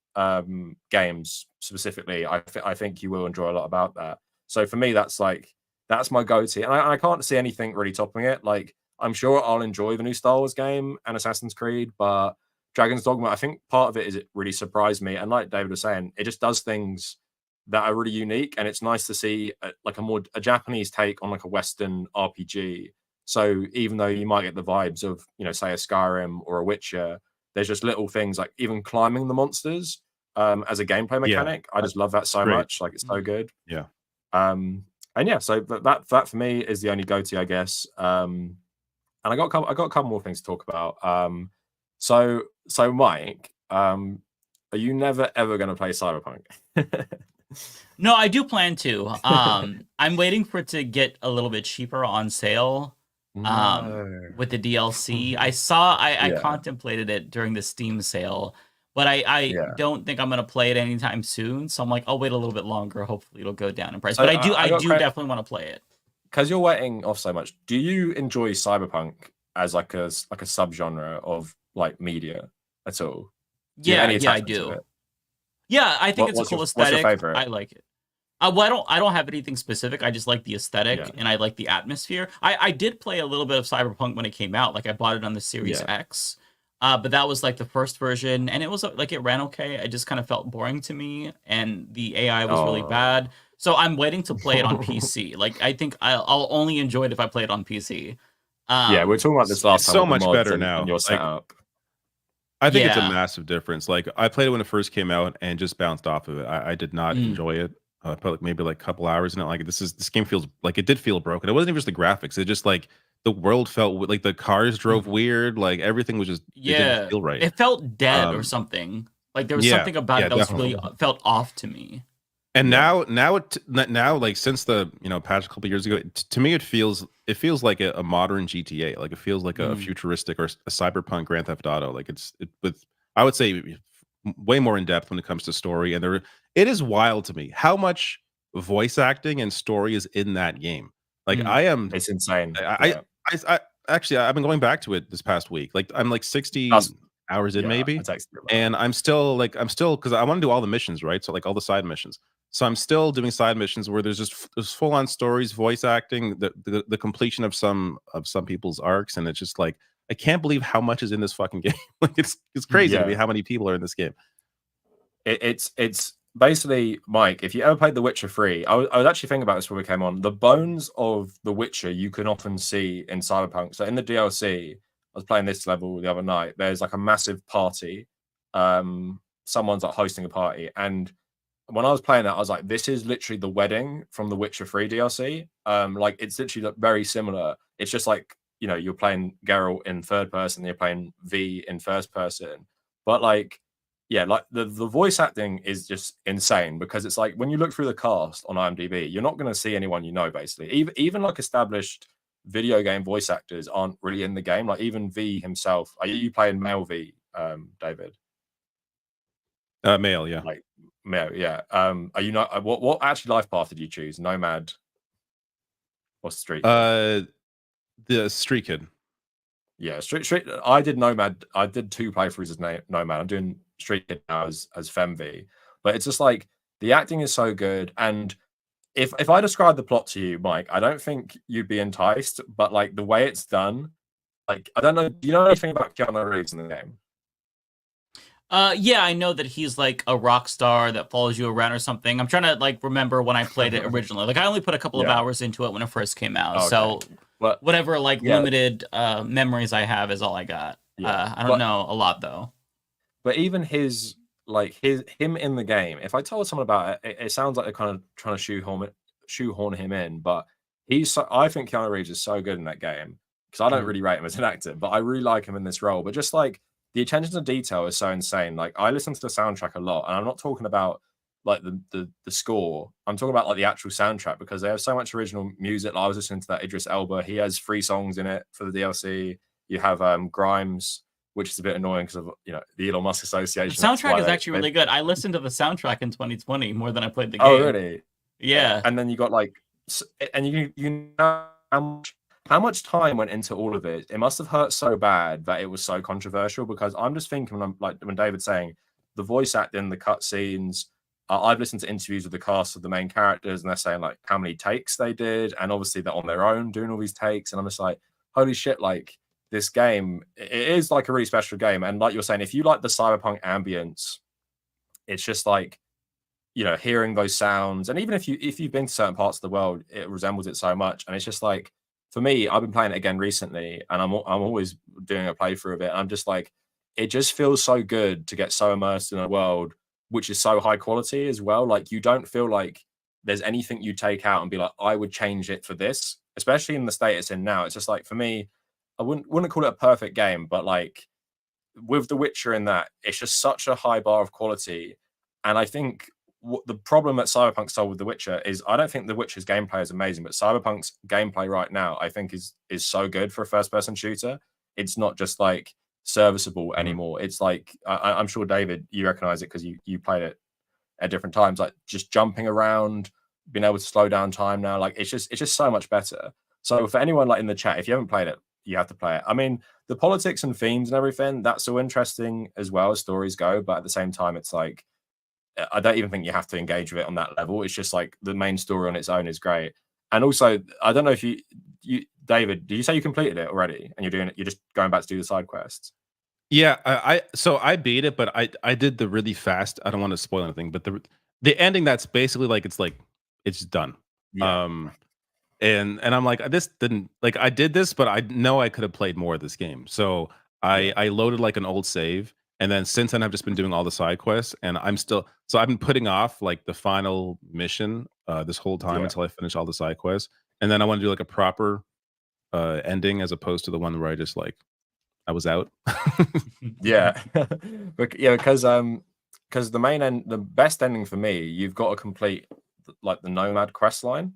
games specifically, I think you will enjoy a lot about that. So for me, that's my go-to. And I can't see anything really topping it. Like I'm sure I'll enjoy the new Star Wars game and Assassin's Creed, but Dragons Dogma, I think part of it is it really surprised me. And like David was saying, it just does things that are really unique. And it's nice to see a Japanese take on like a Western RPG. So even though you might get the vibes of, say a Skyrim or a Witcher, there's just little things like even climbing the monsters as a gameplay mechanic. I just love that so much. Like it's so good. Yeah. And yeah, so that for me is the only GOTY, I guess. And I got a couple more things to talk about. So Mike, are you never ever going to play Cyberpunk? No, I do plan to. I'm waiting for it to get a little bit cheaper on sale. With the DLC. I contemplated it during the Steam sale, but I don't think I'm gonna play it anytime soon. So I'm like, I'll wait a little bit longer. Hopefully it'll go down in price. But I do definitely want to play it. Because you're waiting off so much. Do you enjoy Cyberpunk as like a subgenre of like media at all? Yeah, I do. Yeah, I think it's a cool aesthetic. What's your favorite? I like it. Well, I don't have anything specific. I just like the aesthetic and I like the atmosphere. I did play a little bit of Cyberpunk when it came out. Like I bought it on the Series X, but that was like the first version, and it was like it ran okay. It just kind of felt boring to me, and the AI was really bad. So I'm waiting to play it on PC. Like I think I'll only enjoy it if I play it on PC. We were talking about this last time. So much better now. Your setup. I think it's a massive difference. Like I played it when it first came out and just bounced off of it. I did not enjoy it. I put maybe a couple hours in it. Like this game feels like it did feel broken. It wasn't even just the graphics. It just like the world felt like the cars drove weird. Like everythlike was just it didn't feel right. It felt dead or something. Like there was something about it that was really felt off to me. And now, like since the patch a couple years ago, to me it feels like a modern GTA. Like it feels like a futuristic or a cyberpunk Grand Theft Auto. Like I would say way more in depth when it comes to story, and it is wild to me how much voice acting and story is in that game. Like it's insane. I actually I've been going back to it this past week. Like I'm like 60 hours in maybe, and I'm still because I want to do all the missions, right? So like all the side missions. So I'm still doing side missions where there's full on stories, voice acting, the completion of some people's arcs, and it's just like I can't believe how much is in this fucking game. Like it's crazy to me how many people are in this game. It's basically, Mike, if you ever played The Witcher 3, I was actually thinking about this when we came on. The bones of The Witcher you can often see in Cyberpunk. So in the DLC, I was playing this level the other night. There's like a massive party. Someone's like hosting a party, and when I was playing that, I was like, this is literally the wedding from the Witcher 3 DLC. Like it's literally very similar. It's just like, you're playing Geralt in third person, you're playing V in first person. But like, like the voice acting is just insane, because it's like when you look through the cast on IMDb, you're not going to see anyone basically. Even like established video game voice actors aren't really in the game. Like even V himself. Are you playing male V, David? Male, yeah. Like male, yeah. Are you not? What actually life path did you choose? Nomad or street? The street kid. Yeah, street. I did Nomad. I did 2 playthroughs as Nomad. I'm doing Street Kid now as FemV. But it's just like the acting is so good, and if I describe the plot to you, Mike, I don't think you'd be enticed, but like the way it's done, like I don't know, do you know anything about Keanu Reeves in the game? Yeah, I know that he's like a rock star that follows you around or something. I'm trying to like remember when I played it originally. Like I only put a couple of hours into it when it first came out. Okay. So But whatever like limited memories I have is all I got. I don't know a lot though. But even him in the game, if I told someone about it, it sounds like they're kind of trying to shoehorn him in. But I think Keanu Reeves is so good in that game because I don't really rate him as an actor, but I really like him in this role. But just like the attention to detail is so insane. Like I listen to the soundtrack a lot, and I'm not talking about like the score. I'm talking about like the actual soundtrack because they have so much original music. Like, I was listening to that Idris Elba. He has 3 songs in it for the DLC. You have Grimes, which is a bit annoying because of the Elon Musk association. The soundtrack is actually really good. I listened to the soundtrack in 2020 more than I played the game. Oh, really? Yeah. And then you got like, and you know how much time went into all of it. It must have hurt so bad that it was so controversial because I'm just thinking, like when David's saying the voice acting, the cutscenes. I've listened to interviews with the cast of the main characters, and they're saying like how many takes they did, and obviously they're on their own doing all these takes, and I'm just like, holy shit, like. This game, it is like a really special game. And like you're saying, if you like the cyberpunk ambience, it's just like, hearing those sounds. And even if you've been to certain parts of the world, it resembles it so much. And it's just like, for me, I've been playing it again recently, and I'm always doing a playthrough of it. And I'm just like, it just feels so good to get so immersed in a world which is so high quality as well. Like you don't feel like there's anything you take out and be like, I would change it for this, especially in the state it's in now. It's just like, for me, I wouldn't call it a perfect game, but like with The Witcher in that, it's just such a high bar of quality. And I think the problem that Cyberpunk solved with The Witcher is I don't think The Witcher's gameplay is amazing, but Cyberpunk's gameplay right now I think is so good for a first-person shooter. It's not just like serviceable anymore. It's like I'm sure David, you recognize it because you played it at different times. Like just jumping around, being able to slow down time now. Like it's just so much better. So for anyone like in the chat, if you haven't played it, you have to play it. I mean, the politics and themes and everything, that's so interesting as well as stories go. But at the same time, it's like, I don't even think you have to engage with it on that level. It's just like the main story on its own is great. And also, I don't know if you David, did you say you completed it already? And you're just going back to do the side quests? Yeah, so I beat it, but I did the really fast. I don't want to spoil anything, but the ending that's basically like it's done. Yeah. And I'm like, this didn't like I did this, but I know I could have played more of this game. So I loaded like an old save, and then since then I've just been doing all the side quests, and I've been putting off like the final mission this whole time until I finish all the side quests, and then I want to do like a proper ending as opposed to the one where I just like I was out. Yeah, because the best ending for me, you've got to complete like the Nomad quest line.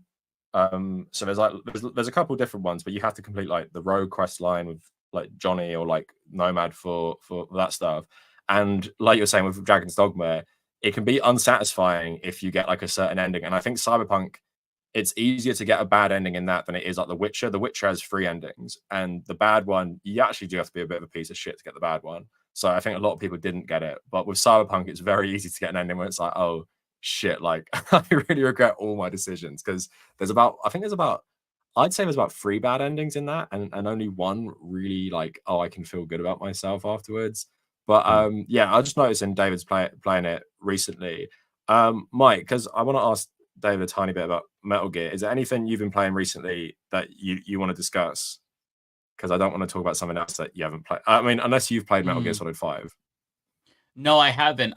So there's a couple different ones, but you have to complete like the rogue quest line with like Johnny or like Nomad for that stuff. And like you're saying with Dragon's Dogma, it can be unsatisfying if you get like a certain ending. And I think Cyberpunk, it's easier to get a bad ending in that than it is like The Witcher. The Witcher has 3 endings, and the bad one, you actually do have to be a bit of a piece of shit to get the bad one. So I think a lot of people didn't get it. But with Cyberpunk, it's very easy to get an ending where it's like, oh shit, like I really regret all my decisions, because I'd say there's about 3 bad endings in that, and only one really like, oh, I can feel good about myself afterwards. But yeah, I just noticed in David's playing it recently. Mike, because I want to ask David a tiny bit about Metal Gear. Is there anything you've been playing recently that you want to discuss? Because I don't want to talk about something else that you haven't played. I mean, unless you've played Metal Gear Solid 5. No, I haven't.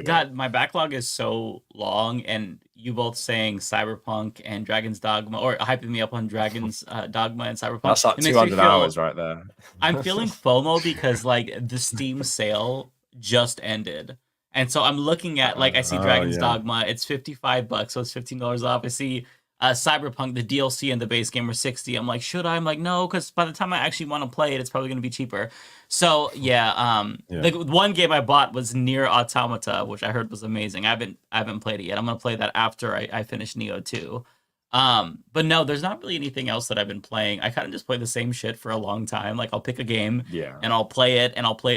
God, my backlog is so long, and you both saying Cyberpunk and Dragons Dogma, or hyping me up on Dragons Dogma and Cyberpunk. That's like 200 hours right there. I'm feeling FOMO because like the Steam sale just ended. And so I'm looking at like I see Dragons Dogma, it's $55, so it's $15 off. I see Cyberpunk, the DLC and the base game are $60. I'm like, should I? I'm like, no, because by the time I actually want to play it, it's probably going to be cheaper. So the one game I bought was Nier Automata, which I heard was amazing. I haven't played it yet. I'm going to play that after I finish Neo 2. But no, there's not really anything else that I've been playing. I kind of just play the same shit for a long time. Like I'll pick a game and I'll play it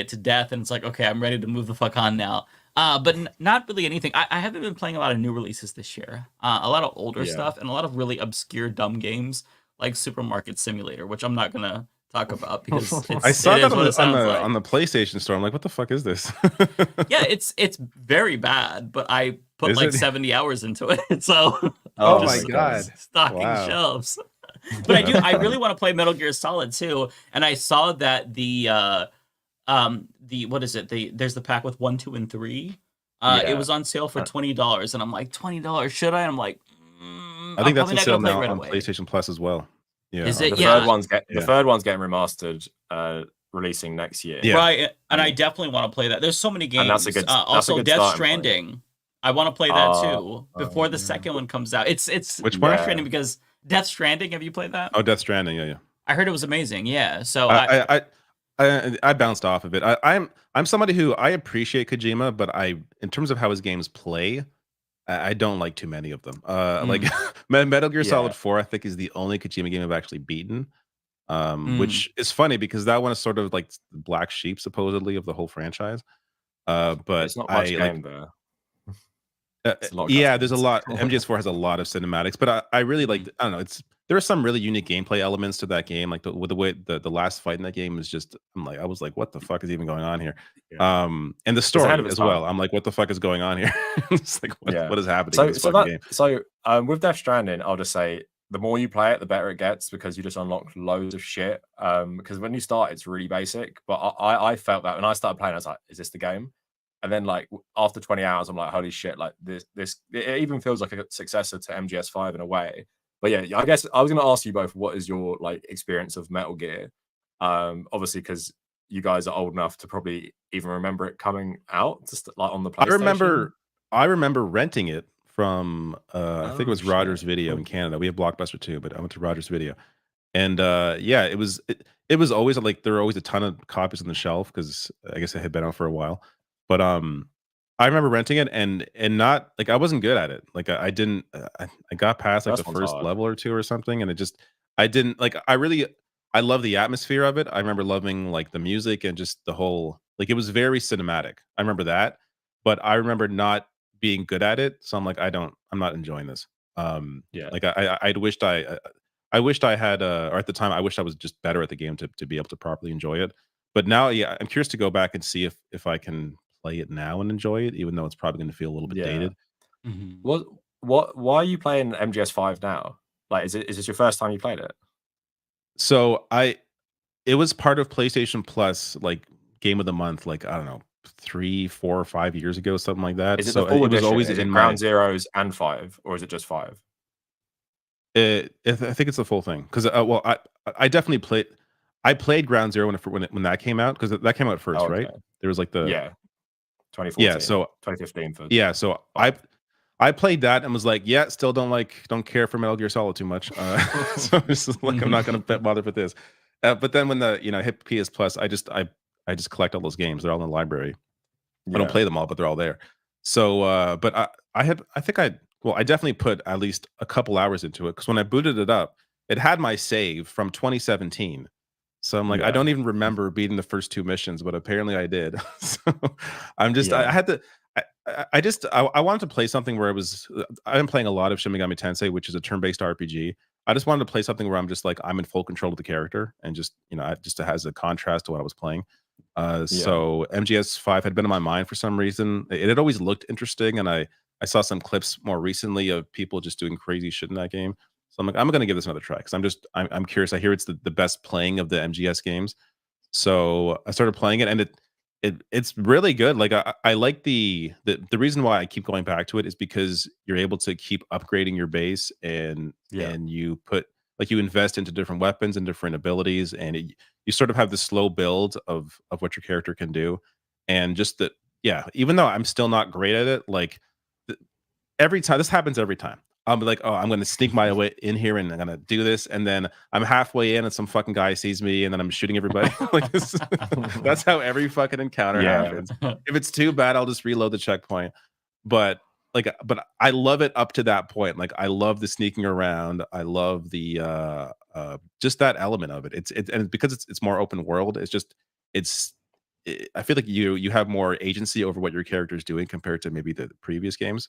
to death, and it's like, okay, I'm ready to move the fuck on now. But not really anything. I haven't been playing a lot of new releases this year. A lot of older stuff and a lot of really obscure, dumb games like Supermarket Simulator, which I'm not gonna talk about because I saw that on the PlayStation Store. I'm like, what the fuck is this? Yeah, it's very bad, but I put Is like it? 70 hours into it, so Oh my god, stocking wow. shelves. But I really want to play Metal Gear Solid too, and I saw that the what is it? There's the pack with 1, 2, and 3. It was on sale for $20, and I'm like, $20? Should I? And I'm like, I think that's on sale now right on away. PlayStation Plus as well. Yeah, Is it? The third one's getting remastered, releasing next year. Yeah. Right, and I definitely want to play that. There's so many games. And that's a good. Also, Death Stranding. I want to play that too before the yeah. second one comes out. It's which one? Death Stranding, because Death Stranding. Have you played that? Oh, Death Stranding. Yeah. I heard it was amazing. Yeah. So I bounced off of it. I'm somebody who I appreciate Kojima, but in terms of how his games play, I don't like too many of them. Like Metal Gear Solid 4, I think is the only Kojima game I've actually beaten. Which is funny because that one is sort of like the black sheep supposedly of the whole franchise. But it's not much game there. Yeah, there's a lot. MGS4 has a lot of cinematics, but I really like. I don't know. There are some really unique gameplay elements to that game. Like the way the last fight in that game is just. I was like, what the fuck is even going on here? Yeah. And the story as well. I'm like, what the fuck is going on here? It's like, what is happening in this fucking game? So with Death Stranding, I'll just say the more you play it, the better it gets because you just unlock loads of shit. Because when you start, it's really basic. But I felt that when I started playing, I was like, is this the game? And then like after 20 hours, I'm like, holy shit, like this it even feels like a successor to MGS5 in a way. But yeah, I guess I was gonna ask you both, what is your like experience of Metal Gear? Obviously because you guys are old enough to probably even remember it coming out, just like on the PlayStation. I remember renting it from I think it was Rogers Video in Canada. We have Blockbuster too, but I went to Rogers Video. And yeah, it was always like there were always a ton of copies on the shelf because I guess it had been out for a while. But I remember renting it and not like I wasn't good at it. Like I didn't I got past like the first level or two or something, and I didn't like I love the atmosphere of it. I remember loving like the music and just the whole like it was very cinematic. I remember that, but I remember not being good at it. So I'm like I'm not enjoying this. Like I'd wished I wished I had or at the time I wished I was just better at the game to be able to properly enjoy it. But now, yeah, I'm curious to go back and see if I can play it now and enjoy it, even though it's probably going to feel a little bit dated. Why are you playing MGS5 now? Like, is this your first time you played it? So it was part of PlayStation Plus, like Game of the Month, like I don't know, 3, 4, or 5 years ago, something like that. Is it so the full it was edition? always is in it Ground Zeroes and 5, or is it just 5? I think it's the full thing because well, I definitely played. I played Ground Zero when that came out because that came out first, right? There was like the 2014, 2015. So I played that and was like, yeah, still don't care for Metal Gear Solid too much. So I'm just like, I'm not gonna bother with this. But then when the hit PS Plus, I just collect all those games. They're all in the library. I don't play them all, but they're all there. So, but I definitely put at least a couple hours into it because when I booted it up, it had my save from 2017. So I'm like, I don't even remember beating the first 2 missions, but apparently I did. So I'm just, I had to, I wanted to play something where I'm playing a lot of Shin Megami Tensei, which is a turn-based RPG. I just wanted to play something where I'm just like, I'm in full control of the character and just, just has a contrast to what I was playing. So MGS5 had been in my mind for some reason. It had always looked interesting. And I saw some clips more recently of people just doing crazy shit in that game. So I'm like, I'm going to give this another try because I'm curious. I hear it's the best playing of the MGS games. So I started playing it and it's really good. Like I like the reason why I keep going back to it is because you're able to keep upgrading your base and you put like you invest into different weapons and different abilities and you sort of have this slow build of what your character can do. And just that, even though I'm still not great at it, like every time this happens every time. I'm like, oh, I'm going to sneak my way in here and I'm going to do this. And then I'm halfway in and some fucking guy sees me and then I'm shooting everybody. Like this, that's how every fucking encounter happens. If it's too bad, I'll just reload the checkpoint. But I love it up to that point. Like I love the sneaking around. I love the just that element of it. It's and because it's more open world, it's I feel like you have more agency over what your character is doing compared to maybe the previous games.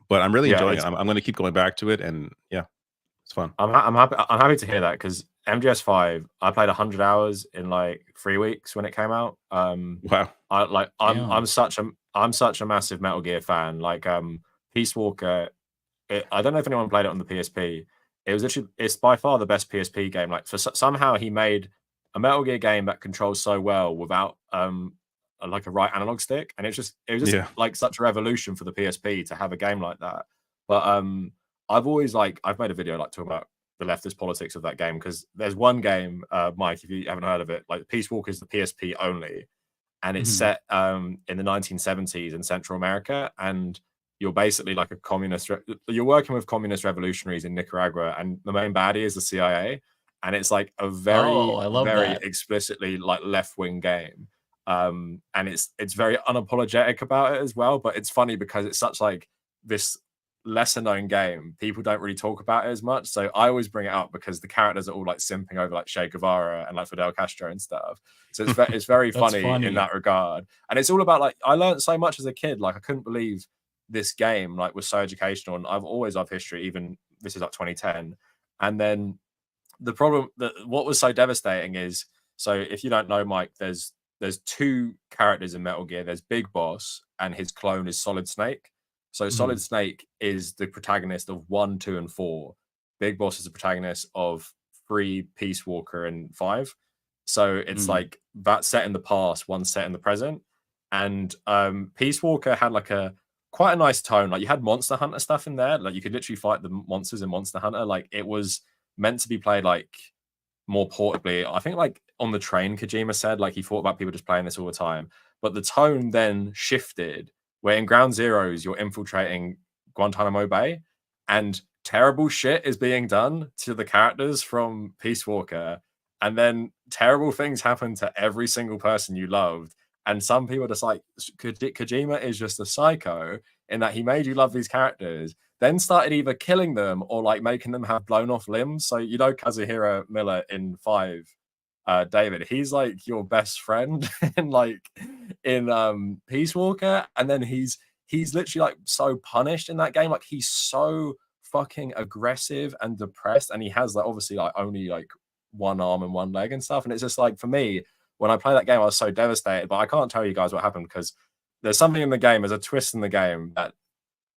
But I'm really enjoying it. I'm going to keep going back to it, and yeah, it's fun. I'm happy to hear that, because MGS5, I played 100 hours in like 3 weeks when it came out. Wow. I'm such a massive Metal Gear fan. Like Peace Walker, I don't know if anyone played it on the PSP. It's by far the best PSP game. Like somehow he made a Metal Gear game that controls so well without like a right analog stick, and it was just like such a revolution for the PSP to have a game like that. But I've made a video like talking about the leftist politics of that game, because there's one game, Mike, if you haven't heard of it, like Peace Walker is the PSP only, and it's set in the 1970s in Central America, and you're basically like a communist. You're working with communist revolutionaries in Nicaragua, and the main baddie is the CIA, and it's like a very explicitly like left-wing game, and it's very unapologetic about it as well. But it's funny because it's such like this lesser known game, people don't really talk about it as much, so I always bring it up because the characters are all like simping over like Che Guevara and like Fidel Castro and stuff, so it's very funny in that regard. And it's all about, like, I learned so much as a kid. Like, I couldn't believe this game like was so educational, and I've always loved history, even this is like 2010. And then the problem that what was so devastating is, so if you don't know, Mike, there's 2 characters in Metal Gear. There's Big Boss, and his clone is Solid Snake. So Solid Snake is the protagonist of 1, 2, and 4. Big Boss is the protagonist of 3, Peace Walker, and 5. So it's like that set in the past, one set in the present. And Peace Walker had like quite a nice tone. Like, you had Monster Hunter stuff in there. Like, you could literally fight the monsters in Monster Hunter. Like, it was meant to be played like more portably. I think like on the train, Kojima said like he thought about people just playing this all the time. But the tone then shifted, where in Ground Zeroes, you're infiltrating Guantanamo Bay, and terrible shit is being done to the characters from Peace Walker. And then terrible things happen to every single person you loved. And some people are just like, Kojima is just a psycho in that he made you love these characters, then started either killing them or like making them have blown off limbs. So, you know, Kazuhiro Miller in 5, David, he's like your best friend in Peace Walker, and then he's literally like so punished in that game. Like, he's so fucking aggressive and depressed, and he has like obviously like only like 1 arm and 1 leg and stuff. And it's just like, for me, when I play that game, I was so devastated. But I can't tell you guys what happened, because there's something in the game, there's a twist in the game that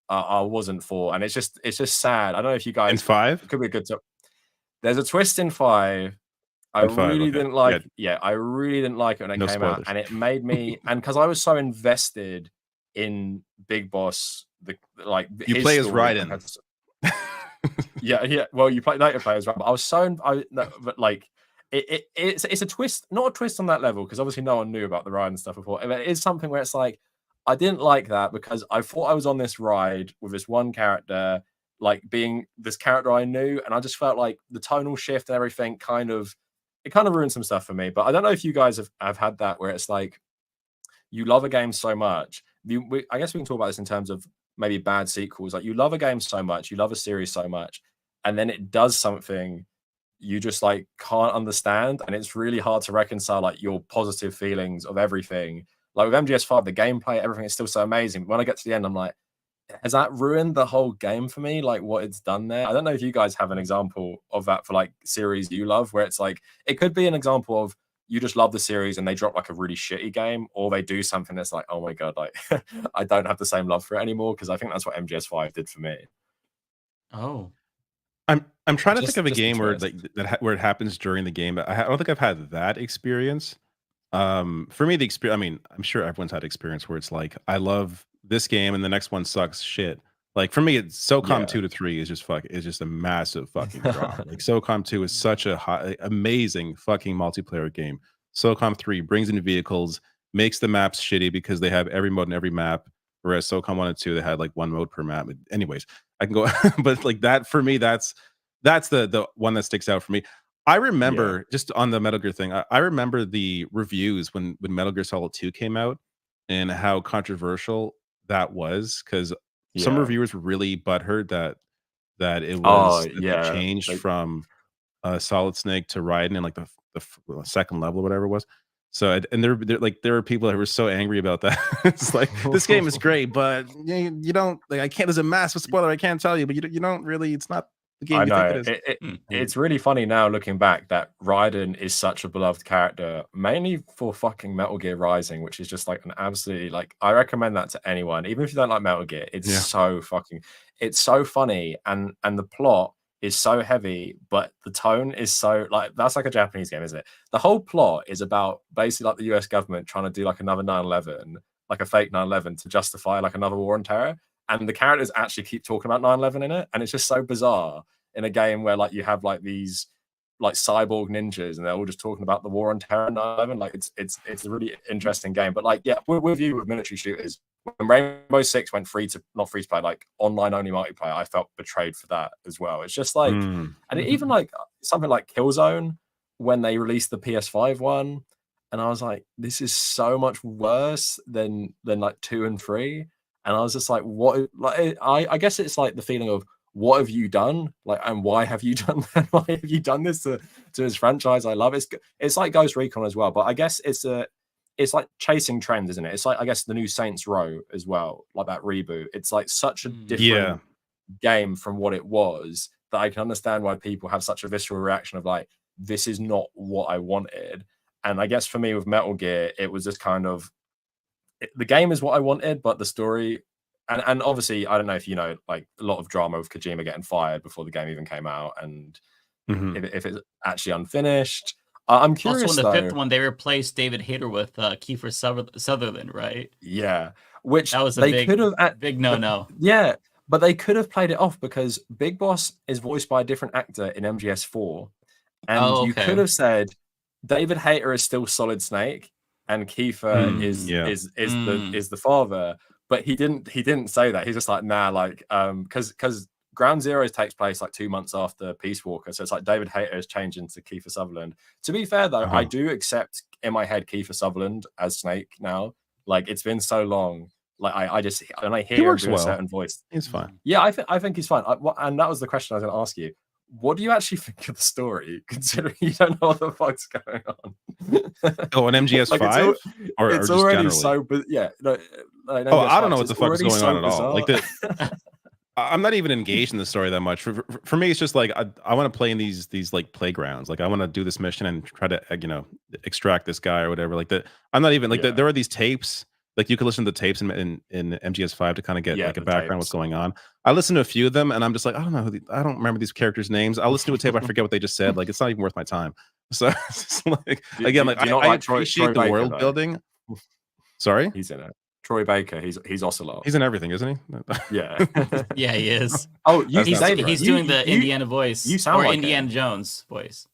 I wasn't for, and it's just sad. I don't know if you guys in 5 it could be a good tip. There's a twist in 5. I really didn't like. Yeah, I really didn't like it when it came out, and it made me. And because I was so invested in Big Boss, you play as Raiden. Yeah. Well, you play later players, right? But I was so. But like, it's a twist, not a twist on that level, because obviously no one knew about the ride and stuff before. It is something where it's like, I didn't like that, because I thought I was on this ride with this one character, like being this character I knew, and I just felt like the tonal shift and everything kind of ruined some stuff for me. But I don't know if you guys have had that, where it's like, you love a game so much. I guess we can talk about this in terms of maybe bad sequels. Like, you love a game so much, you love a series so much, and then it does something you just like can't understand, and it's really hard to reconcile like your positive feelings of everything. Like with MGS5, the gameplay, everything is still so amazing. When I get to the end, I'm like, has that ruined the whole game for me? Like, what it's done there? I don't know if you guys have an example of that for like series you love, where it's like, it could be an example of you just love the series and they drop like a really shitty game, or they do something that's like, oh my god, like I don't have the same love for it anymore. Because I think that's what MGS5 did for me. Oh, I'm trying to think of a game where where it happens during the game. I don't think I've had that experience. For me, the experience, I mean, I'm sure everyone's had experience where it's like, I love this game and the next one sucks shit. Like, for me, it's SOCOM 2 to 3 is just a massive fucking drop. Like, SOCOM 2 is such a amazing fucking multiplayer game. SOCOM 3 brings in vehicles, makes the maps shitty because they have every mode in every map, whereas SOCOM 1 and 2, they had like 1 mode per map. Anyways, I can go but like that, for me, that's the one that sticks out for me. I remember, just on the Metal Gear thing, I remember the reviews when Metal Gear Solid 2 came out, and how controversial that was, because some reviewers were really butthurt that it was they changed from Solid Snake to Raiden in like the second level or whatever it was. So and there were people that were so angry about that. It's like, this game is great, but you don't like, I can't. There's a massive spoiler I can't tell you, but you don't really. It's not the game I you know. think it is. It's really funny now looking back that Raiden is such a beloved character, mainly for fucking Metal Gear Rising, which is just like an absolutely like, I recommend that to anyone, even if you don't like Metal Gear. It's so fucking, it's so funny, and the plot is so heavy, but the tone is so like, that's like a Japanese game, isn't it? The whole plot is about basically like the US government trying to do like another 9/11, like a fake 9/11 to justify like another war on terror. And the characters actually keep talking about 9/11 in it. And it's just so bizarre in a game where like you have like these like cyborg ninjas and they're all just talking about the war on terror and 9/11. Like it's a really interesting game. But like, yeah, we're with you with military shooters. When Rainbow Six went not free to play, like online only multiplayer, I felt betrayed for that as well. It's just like, and even like something like Killzone, when they released the PS5 one, and I was like, this is so much worse than like 2 and 3. And I was just like, what? Like, I guess it's like the feeling of, what have you done? Like, and why have you done that? Why have you done this to this franchise? I love it. It's like Ghost Recon as well, but I guess it's like chasing trends, isn't it? It's like, I guess, the new Saints Row as well, like that reboot. It's like such a different game from what it was, that I can understand why people have such a visceral reaction of like, this is not what I wanted. And I guess for me with Metal Gear, it was just kind of, the game is what I wanted, but the story, and obviously, I don't know if you know, like a lot of drama with Kojima getting fired before the game even came out, and if it's actually unfinished. I'm curious. Also, in the 5th one, they replaced David Hayter with Kiefer Sutherland, right? Yeah, which that was a big no-no. Yeah, but they could have played it off, because Big Boss is voiced by a different actor in MGS4, and you could have said David Hayter is still Solid Snake, and Kiefer is the father. But he didn't say that. He's just like, nah, like, because Ground Zero takes place like 2 months after Peace Walker, so it's like David Hayter has changed into Kiefer Sutherland. To be fair though, I do accept in my head Kiefer Sutherland as Snake now. Like, it's been so long. Like, I just, and I hear him do a certain voice. He's fine. Yeah, I think he's fine. And that was the question I was going to ask you. What do you actually think of the story, considering you don't know what the fuck's going on? An MGS5? It's already so, but yeah. No, I don't know what the fuck is going on at all. Like, I'm not even engaged in the story that much. For me, it's just like, I want to play in these like playgrounds. Like, I want to do this mission and try to extract this guy or whatever. Like, I'm not even like there are these tapes. Like, you can listen to the tapes in MGS5 to kind of get like a background what's going on. I listened to a few of them and I'm just like, I don't know, I don't remember these characters' names. I'll listen to a tape, I forget what they just said. Like, it's not even worth my time. So it's just like, again, like, I appreciate the world building. Sorry, he's in it. Troy Baker, he's Ocelot. He's in everything, isn't he? Yeah, yeah, he is. Oh, he's doing the Indiana voice. You sound like Indiana Jones voice.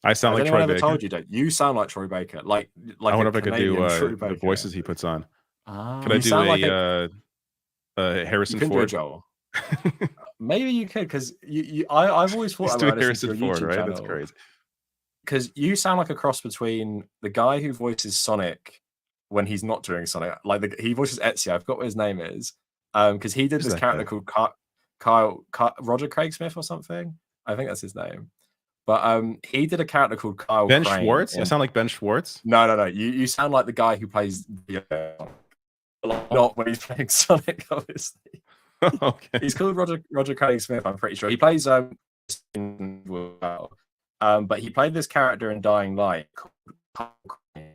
I sound like Troy Baker. Told you that you sound like Troy Baker. Like I wonder if I could do the voices he puts on. Could I do a Harrison Ford? Do Joel. Maybe you could, because I've always thought about Harrison Ford, right? Channel, that's crazy. Because you sound like a cross between the guy who voices Sonic when he's not doing Sonic, like he voices Ezio. I've got what his name is, because he did this character called Kyle Roger Craig Smith or something. I think that's his name. But he did a character called Kyle Ben Crane Schwartz. I sound like Ben Schwartz. No. You sound like the guy who plays not when he's playing Sonic, obviously. Okay. He's called Roger Craig Smith, I'm pretty sure. He plays but he played this character in Dying Light called Kyle Crane.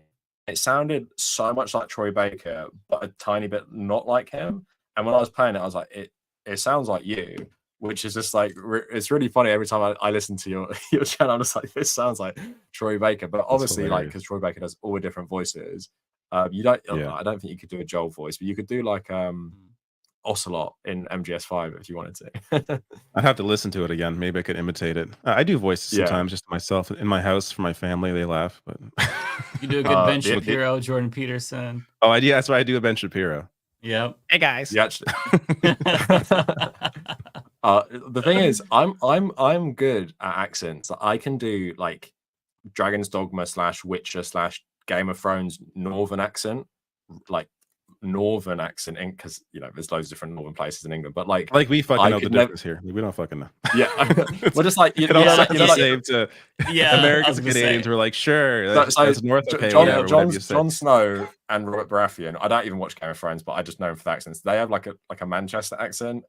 It sounded so much like Troy Baker, but a tiny bit not like him. And when I was playing it, I was like, it sounds like you, which is just like, it's really funny. Every time I listen to your channel, I'm just like, this sounds like Troy Baker. But obviously, like, because Troy Baker does all the different voices, I don't think you could do a Joel voice, but you could do like Ocelot in MGS5 if you wanted to. I'd have to listen to it again. Maybe I could imitate it. I do voices sometimes just to myself in my house for my family. They laugh, but you do a good Ben Shapiro, Jordan Peterson. Oh, that's why I do a Ben Shapiro. Yep. Hey guys. Yeah, actually. The thing is, I'm good at accents. I can do like Dragons Dogma /Witcher /Game of Thrones Northern accent, like northern accent, because there's loads of different northern places in England, but like we fucking know the difference here. We don't fucking know. Yeah, we're just like it all the same to Americans and Canadians. We're like, sure, that's North. Okay, whatever. Jon Snow and Robert Baratheon. I don't even watch Game of Thrones, but I just know them for the accents. They have like a Manchester accent.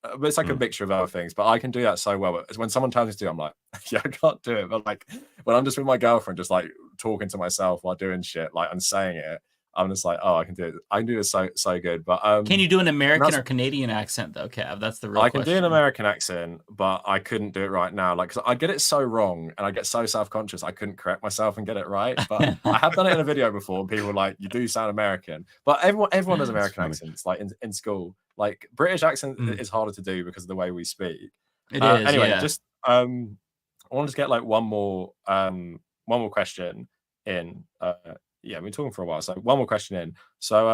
But it's like a mixture of other things. But I can do that so well. When someone tells me to, I'm like, yeah, I can't do it. But like when I'm just with my girlfriend, just like talking to myself while doing shit, like and saying it, I'm just like, oh, I can do it. I can do this so good. But can you do an American or Canadian accent though, Cav? That's the real question. I can do an American accent, but I couldn't do it right now. Like, cause I get it so wrong, and I get so self-conscious. I couldn't correct myself and get it right. But I have done it in a video before. And people were like, "You do sound American," but everyone does American accents. Like in school, like British accent is harder to do because of the way we speak. It is. Anyway, just I wanted to get like one more question in. Yeah, we've been talking for a while, so one more question in. So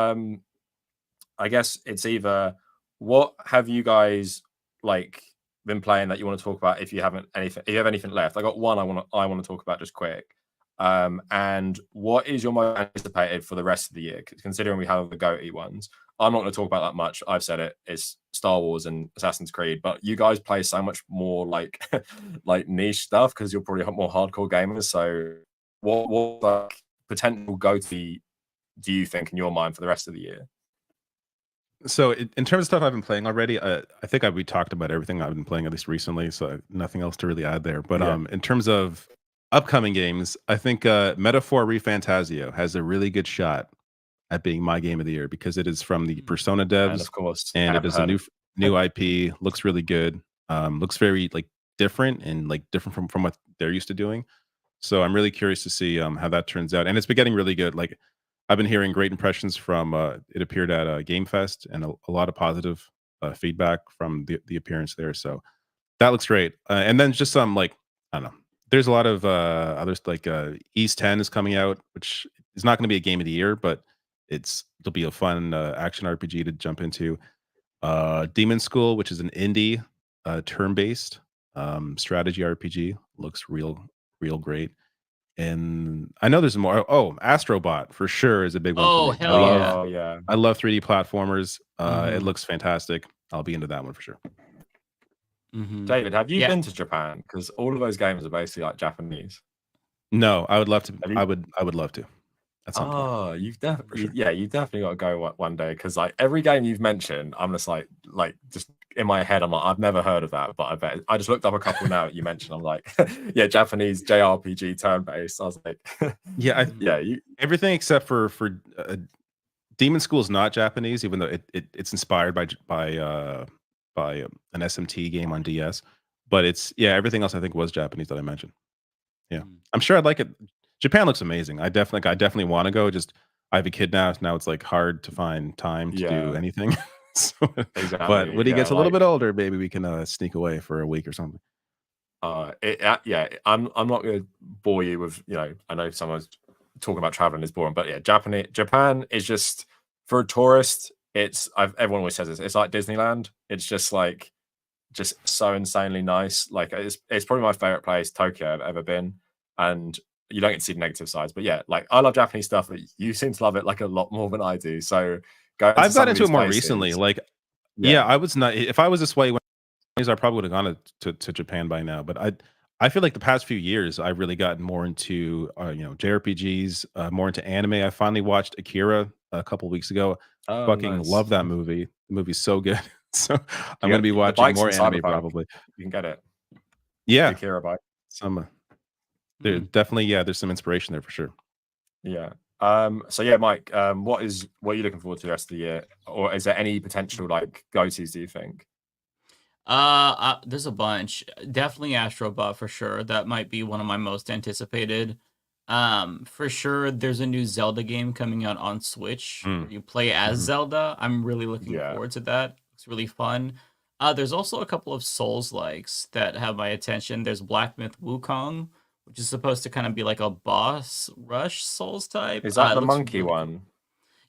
I guess it's either what have you guys like been playing that you want to talk about if you have anything left. I got one I want to talk about just quick. And what is your most anticipated for the rest of the year? Considering we have the GOTY ones. I'm not going to talk about that much. I've said it. It's Star Wars and Assassin's Creed, but you guys play so much more like like niche stuff because you're probably more hardcore gamers. So what like potential GOTY do you think in your mind for the rest of the year? So in terms of stuff I've been playing already, I think we talked about everything I've been playing at least recently, so nothing else to really add there. But in terms of upcoming games, I think Metaphor ReFantazio has a really good shot at being my game of the year because it is from the Persona devs, and of course, and it is a new IP. Looks really good. Looks very like different and like different from what they're used to doing. So I'm really curious to see how that turns out. And it's been getting really good. Like I've been hearing great impressions from it appeared at Game Fest and a lot of positive feedback from the appearance there. So that looks great. And then just some like, I don't know, there's a lot of others like East 10 is coming out, which is not going to be a game of the year, but it'll be a fun action RPG to jump into. Demon School, which is an indie turn-based strategy RPG, looks real great. And I know there's more. Oh, Astrobot for sure is a big one. Oh, for me. hell yeah. I love 3D platformers. It looks fantastic. I'll be into that one for sure. David, have you been to Japan? Because all of those games are basically like Japanese. No, I would love to. I would love to. At some point. You've definitely, you've definitely got to go one day. Because like every game you've mentioned, I'm just like just in my head, I'm like, I've never heard of that, but I bet I just looked up a couple now that you mentioned. I'm like, yeah, Japanese JRPG turn-based. I was like, everything except for Demon School is not Japanese, even though it's inspired by an SMT game on DS. But it's everything else I think was Japanese that I mentioned. Yeah, I'm sure I'd like it. Japan looks amazing. I definitely want to go. Just I have a kid now. Now it's like hard to find time to do anything. So, exactly. But when he gets a little bit older, maybe we can sneak away for a week or something. I'm not going to bore you with I know someone's talking about traveling is boring, but yeah, Japan is just for a tourist. Everyone always says this. It's like Disneyland. It's just so insanely nice. Like it's probably my favorite place, Tokyo, I've ever been, and you don't get to see the negative sides. But yeah, like I love Japanese stuff, but you seem to love it like a lot more than I do. So I've got into it more recently. Like, I was not. If I was this way, I probably would have gone to Japan by now. But I feel like the past few years, I've really gotten more into JRPGs, more into anime. I finally watched Akira a couple weeks ago. Fucking love that movie. The movie's so good. So I'm gonna be watching more anime probably. You can get it. Yeah, Akira bike. There definitely there's some inspiration there for sure. Yeah. So yeah, Mike, what are you looking forward to the rest of the year, or is there any potential like GOTYs, do you think? There's a bunch. Definitely Astrobot for sure. That might be one of my most anticipated. For sure, there's a new Zelda game coming out on Switch. Where you play as Zelda. I'm really looking forward to that. It's really fun. There's also a couple of Souls-likes that have my attention. There's Black Myth Wukong, which is supposed to kind of be like a boss rush Souls type. Is that the monkey one?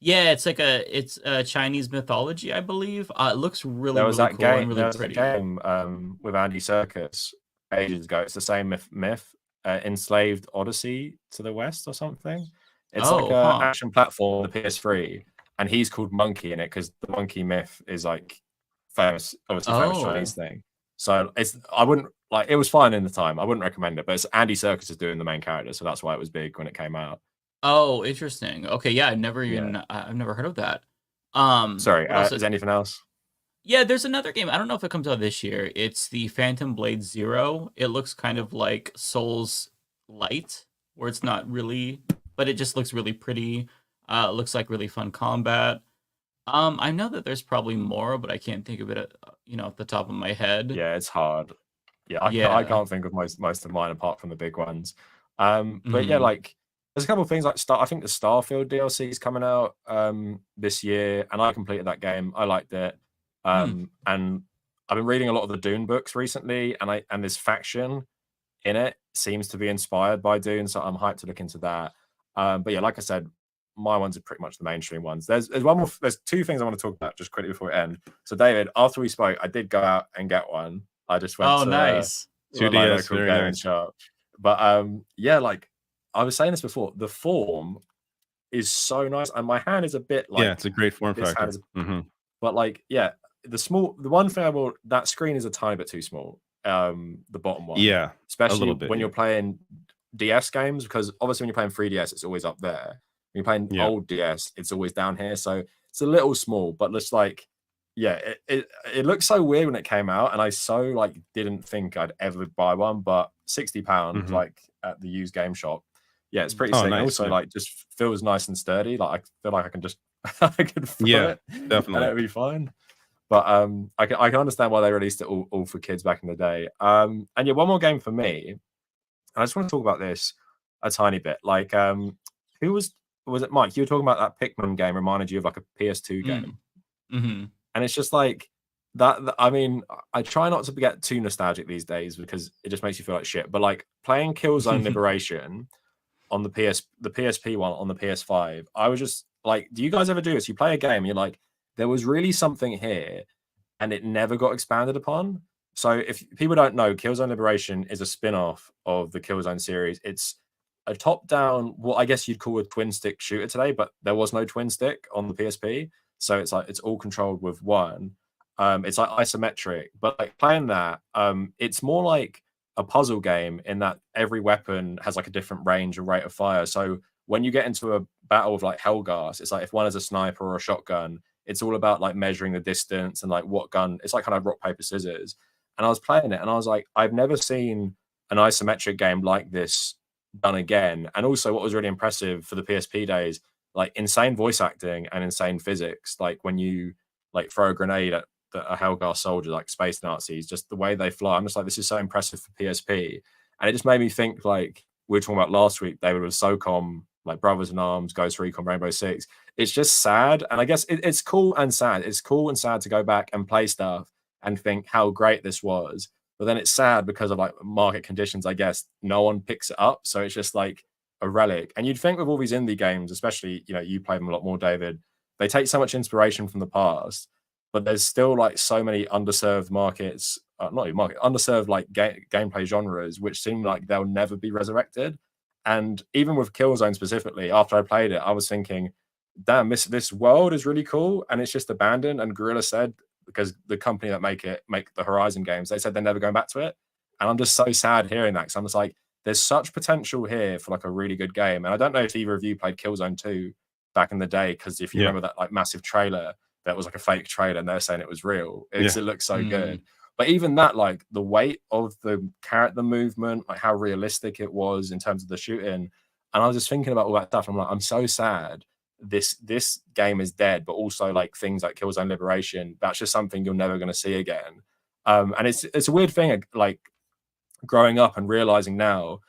Yeah, it's a Chinese mythology, I believe. It looks really, really cool and really pretty. There was a game with Andy Serkis ages ago. It's the same myth, Enslaved Odyssey to the West or something. It's like an action platform on the PS3, and he's called Monkey in it because the monkey myth is like famous, obviously famous Chinese thing. So I wouldn't like, it was fine in the time. I wouldn't recommend it, but it's Andy Serkis is doing the main character, so that's why it was big when it came out. Oh, interesting. Okay, yeah, I've never heard of that. Sorry, is anything else? Yeah, there's another game. I don't know if it comes out this year. It's the Phantom Blade Zero. It looks kind of like Souls Light, where it's not really, but it just looks really pretty. It looks like really fun combat. I know that there's probably more, but I can't think of it, off the top of my head. Yeah, it's hard. Yeah, I can't think of most of mine apart from the big ones. But yeah, like there's a couple of things like I think the Starfield DLC is coming out this year, and I completed that game. I liked it. And I've been reading a lot of the Dune books recently, and this faction in it seems to be inspired by Dune, so I'm hyped to look into that. But yeah, like I said, my ones are pretty much the mainstream ones. There's one more. There's two things I want to talk about just quickly before we end. So David, after we spoke, I did go out and get one. I just went to nice. 2DS, very nice. Shop. But yeah, like I was saying this before, the form is so nice, and my hand is a bit like, it's a great form factor. But like, yeah, the one thing that screen is a tiny bit too small. The bottom one, yeah, especially when you're playing DS games, because obviously when you're playing 3DS, it's always up there. When you're playing old DS, it's always down here, so it's a little small. But just like, yeah, it looks so weird when it came out, and I so like didn't think I'd ever buy one. But £60 like at the used game shop, yeah, it's pretty sick. Nice, also, like just feels nice and sturdy. Like I feel like I can just I could throw it, definitely, and it'll be fine. But I can understand why they released it all for kids back in the day. And yeah, one more game for me. I just want to talk about this a tiny bit. Like, who was it, Mike? You were talking about that Pikmin game reminded you of like a PS2 game. And it's just like that. I mean, I try not to get too nostalgic these days because it just makes you feel like shit. But like playing Killzone Liberation on the PSP one on the PS5, I was just like, do you guys ever do this? You play a game, and you're like, there was really something here, and it never got expanded upon. So if people don't know, Killzone Liberation is a spin-off of the Killzone series. It's a top-down, what I guess you'd call a twin-stick shooter today, but there was no twin stick on the PSP. So it's like it's all controlled with one. It's like isometric, but like playing that, it's more like a puzzle game in that every weapon has like a different range and rate of fire. So when you get into a battle with like Helghast, it's like if one is a sniper or a shotgun, it's all about like measuring the distance and like what gun. It's like kind of rock, paper, scissors. And I was playing it and I was like, I've never seen an isometric game like this done again. And also what was really impressive for the PSP days, like insane voice acting and insane physics. Like when you like throw a grenade at a Helghast soldier, like space Nazis, just the way they fly. I'm just like, this is so impressive for PSP. And it just made me think, like we were talking about last week, David, with SOCOM, like Brothers in Arms, Ghost Recon, Rainbow Six. It's just sad. And I guess it's cool and sad. It's cool and sad to go back and play stuff and think how great this was. But then it's sad because of like market conditions, I guess. No one picks it up. So it's just like a relic. And you'd think with all these indie games, especially, you know, you play them a lot more, David, they take so much inspiration from the past, but there's still like so many underserved markets, underserved like gameplay genres, which seem like they'll never be resurrected. And even with Killzone specifically, after I played it, I was thinking, damn, this world is really cool, and it's just abandoned. And Guerrilla said, because the company that make the Horizon games, they said they're never going back to it. And I'm just so sad hearing that, because I'm just like, there's such potential here for like a really good game. And I don't know if either of you played Killzone 2 back in the day, because if you remember that like massive trailer that was like a fake trailer and they're saying it was real, it looks so good. But even that, like the weight of the character movement, like how realistic it was in terms of the shooting. And I was just thinking about all that stuff. I'm like, I'm so sad this game is dead, but also like things like Killzone Liberation, that's just something you're never going to see again. And it's a weird thing, like growing up and realizing now,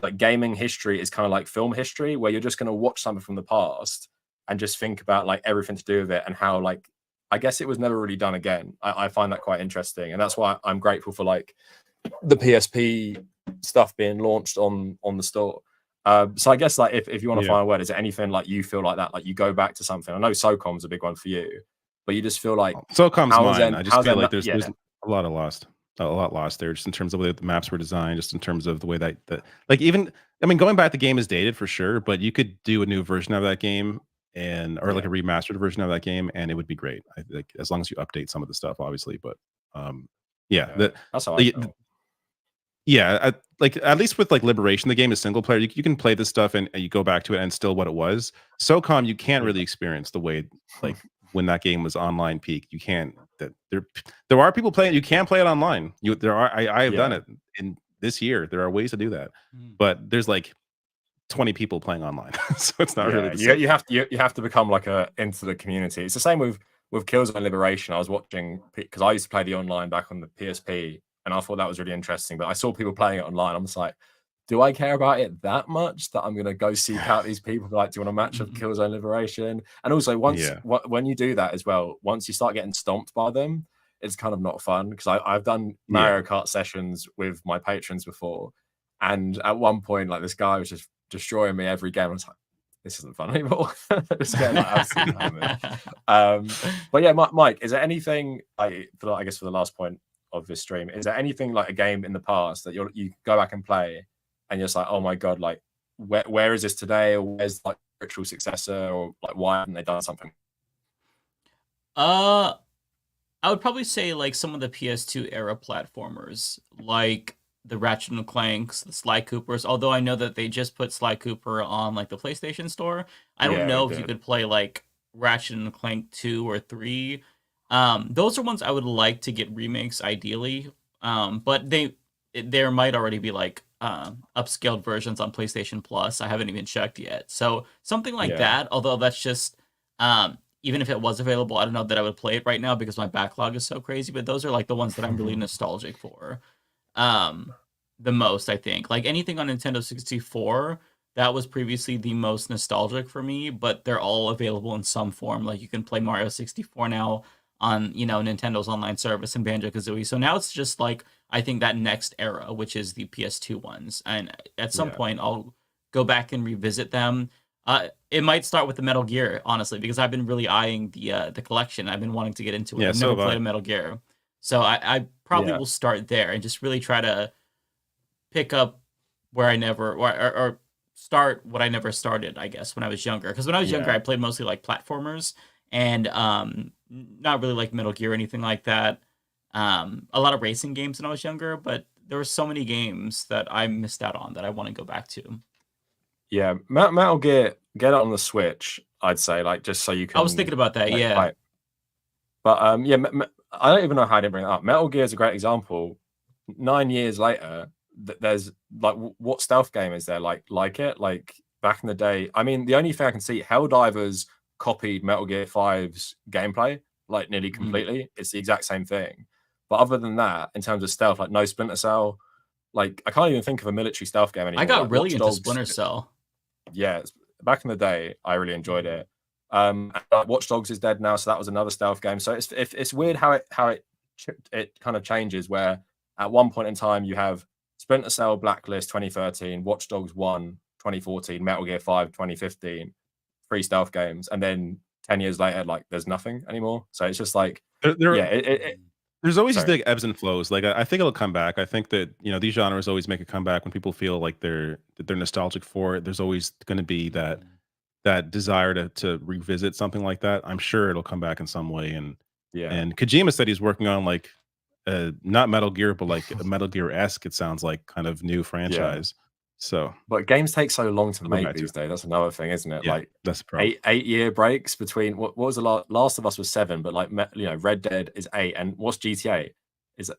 like gaming history is kind of like film history, where you're just going to watch something from the past and just think about like everything to do with it and how like, I guess it was never really done again. I find that quite interesting. And that's why I'm grateful for like the PSP stuff being launched on the store. So I guess like if you want to find a word, is there anything like you feel like that, like you go back to something? I know SOCOM's a big one for you, but you just feel like SOCOM's mine. I just feel like there's a lot lost there, just in terms of the way the maps were designed, just in terms of the way that like even, I mean, going back, the game is dated for sure, but you could do a new version of that game or like a remastered version of that game, and it would be great. I think as long as you update some of the stuff, obviously. But that's how I feel. Like at least with like Liberation, the game is single player. You can play this stuff and you go back to it and still what it was. SOCOM, you can't really experience the way like when that game was online peak. You can't. There are people playing. You can play it online. I have done it in this year. There are ways to do that, but there's like 20 people playing online, so it's not really the same. You have to become like into the community. It's the same with Killzone Liberation. I was watching because I used to play the online back on the PSP, and I thought that was really interesting. But I saw people playing it online. I'm just like, do I care about it that much that I'm gonna go seek out these people? Like, do you want a match of Killzone Liberation? And also, when you do that as well, once you start getting stomped by them, it's kind of not fun. Because I've done Mario Kart sessions with my patrons before, and at one point, like this guy was just destroying me every game. I was like, this isn't fun anymore. Just getting like absolutely hammered. But yeah, Mike, is there anything I guess for the last point of this stream, is there anything like a game in the past that you go back and play and you're just like, oh my god, like where is this today, or where's like virtual successor, or like why haven't they done something? I would probably say like some of the PS2 era platformers, like the Ratchet and Clanks, the Sly Coopers. Although I know that they just put Sly Cooper on like the PlayStation Store, I don't know if you could play like Ratchet and Clank 2 or 3. Those are ones I would like to get remakes ideally. But there might already be like upscaled versions on PlayStation Plus. I haven't even checked yet. So something like that, although that's just even if it was available, I don't know that I would play it right now because my backlog is so crazy. But those are like the ones that I'm really nostalgic for. The most, I think. Like anything on Nintendo 64, that was previously the most nostalgic for me, but they're all available in some form. Like you can play Mario 64 now on, Nintendo's online service and Banjo-Kazooie. So now it's just like, I think that next era, which is the PS2 ones. And at some point I'll go back and revisit them. It might start with the Metal Gear, honestly, because I've been really eyeing the collection. I've been wanting to get into it. I've never played a Metal Gear. So I probably will start there and just really try to pick up where I never, or start what I never started, I guess, when I was younger. Because when I was younger, I played mostly like platformers and not really like Metal Gear or anything like that. A lot of racing games when I was younger, but there were so many games that I missed out on that I want to go back to. Yeah, Metal Gear, get it on the Switch, I'd say, like just so you can. I was thinking about that, Like, but I don't even know how I didn't bring it up. Metal Gear is a great example. 9 years later, there's like, what stealth game is there like it? Like back in the day, I mean, the only thing I can see, Helldivers copied Metal Gear 5's gameplay like nearly completely. It's the exact same thing. But other than that, in terms of stealth, like no Splinter Cell, like I can't even think of a military stealth game anymore. I got like, really into Splinter Cell. Yeah, back in the day, I really enjoyed it. Watch Dogs is dead now, so that was another stealth game. So it's weird how it kind of changes. Where at one point in time you have Splinter Cell, Blacklist 2013, Watch Dogs 1 2014, Metal Gear 5 2015, 3 stealth games, and then 10 years later, like there's nothing anymore. So it's just like there's always these big ebbs and flows. Like I think it'll come back. I think that these genres always make a comeback when people feel like they're nostalgic for it. There's always going to be that desire to revisit something like that. I'm sure it'll come back in some way. And Kojima said he's working on like not Metal Gear, but like a Metal Gear-esque, it sounds like, kind of new franchise. So, but games take so long to make these days. That's another thing, isn't it? Yeah, like that's a problem. 8-year breaks between what was the Last of Us was 7, but like Red Dead is 8, and what's GTA? Is it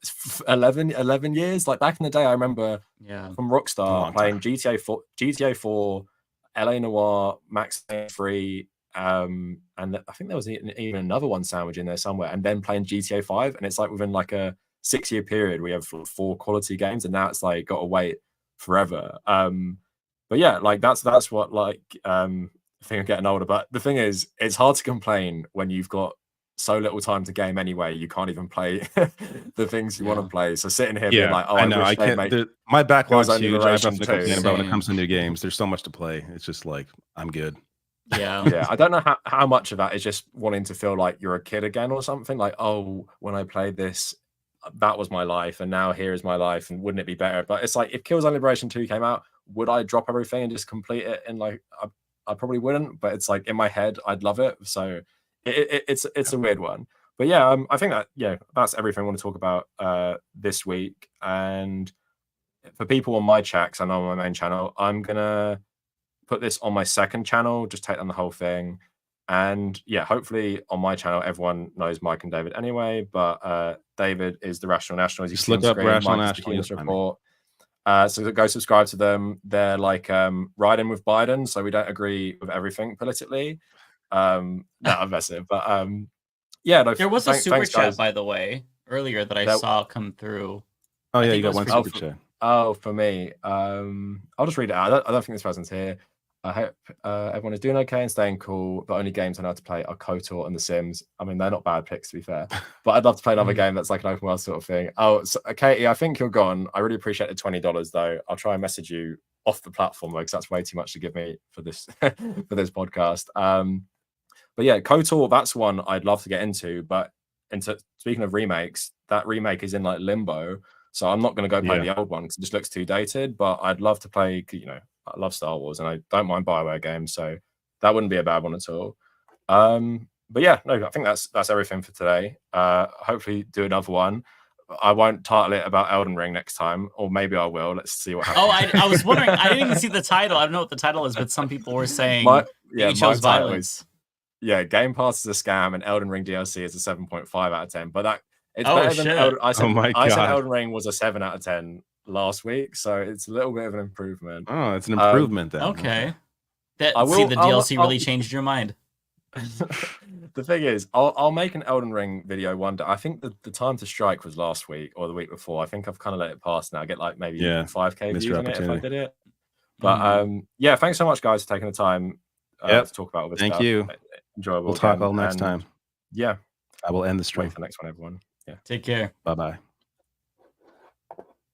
11 years? Like back in the day, I remember from Rockstar playing GTA 4, LA Noire, Max Payne 3, and I think there was even another one sandwich in there somewhere, and then playing GTA 5, and it's like within like a 6-year period we have 4 quality games, and now it's like got to wait forever. But yeah, like that's what like I think I'm getting older. But the thing is, it's hard to complain when you've got so little time to game anyway. You can't even play the things you want to play. So sitting here being like, oh, I know I can't. My backlog's huge. I have nothing to complain about when it comes to new games. There's so much to play. It's just like I'm good. Yeah. I don't know how much of that is just wanting to feel like you're a kid again or something. Like, oh, when I played this, that was my life, and now here is my life, and wouldn't it be better? But it's like, if Killzone Liberation 2 came out, would I drop everything and just complete it in like I probably wouldn't, but it's like in my head, I'd love it. So it's a weird one. But yeah, I think that that's everything I want to talk about this week. And for people on my chat, 'cause I know on my main channel, I'm gonna put this on my second channel, just take down the whole thing. And yeah, hopefully on my channel, everyone knows Mike and David anyway. But David is the Rational National. As you Just see look on up screen. Rational Mike is the National. Keyless You'll find Report. So go subscribe to them. They're like riding with Biden, so we don't agree with everything politically. No, I'm messing. But yeah, no, There was a super thanks, chat, guys. by the way, earlier that I saw come through. Oh I yeah, think you it got was one for- super chat. Oh, for me, I'll just read it out. I don't think this person's here. I hope everyone is doing okay and staying cool. The only games I know how to play are KOTOR and The Sims. I mean, they're not bad picks, to be fair. But I'd love to play another game that's like an open world sort of thing. Oh, so, Katie, I think you're gone. I really appreciate the $20, though. I'll try and message you off the platform, because that's way too much to give me for this for this podcast. But yeah, KOTOR, that's one I'd love to get into. But speaking of remakes, that remake is in like limbo. So I'm not going to go play the old one because it just looks too dated. But I'd love to play, I love Star Wars and I don't mind BioWare games. So that wouldn't be a bad one at all. But yeah, no, I think that's everything for today. Hopefully do another one. I won't title it about Elden Ring next time, or maybe I will. Let's see what happens. Oh, I was wondering. I didn't even see the title. I don't know what the title is, but some people were saying you chose violence. Game Pass is a scam and Elden Ring DLC is a 7.5 out of 10. But it's better than Elden. I said Elden Ring was a 7 out of 10 last week, so it's a little bit of an improvement. Oh, it's an improvement then. Okay. The DLC really changed your mind. The thing is, I'll make an Elden Ring video one day. I think the time to strike was last week or the week before. I think I've kind of let it pass now. I get like maybe 5k views on it if I did it. But yeah, thanks so much, guys, for taking the time to talk about all this stuff. Thank you. Enjoyable. We'll talk all next time. Yeah. I will end the stream. Wait for the next one, everyone. Yeah. Take care. Bye-bye.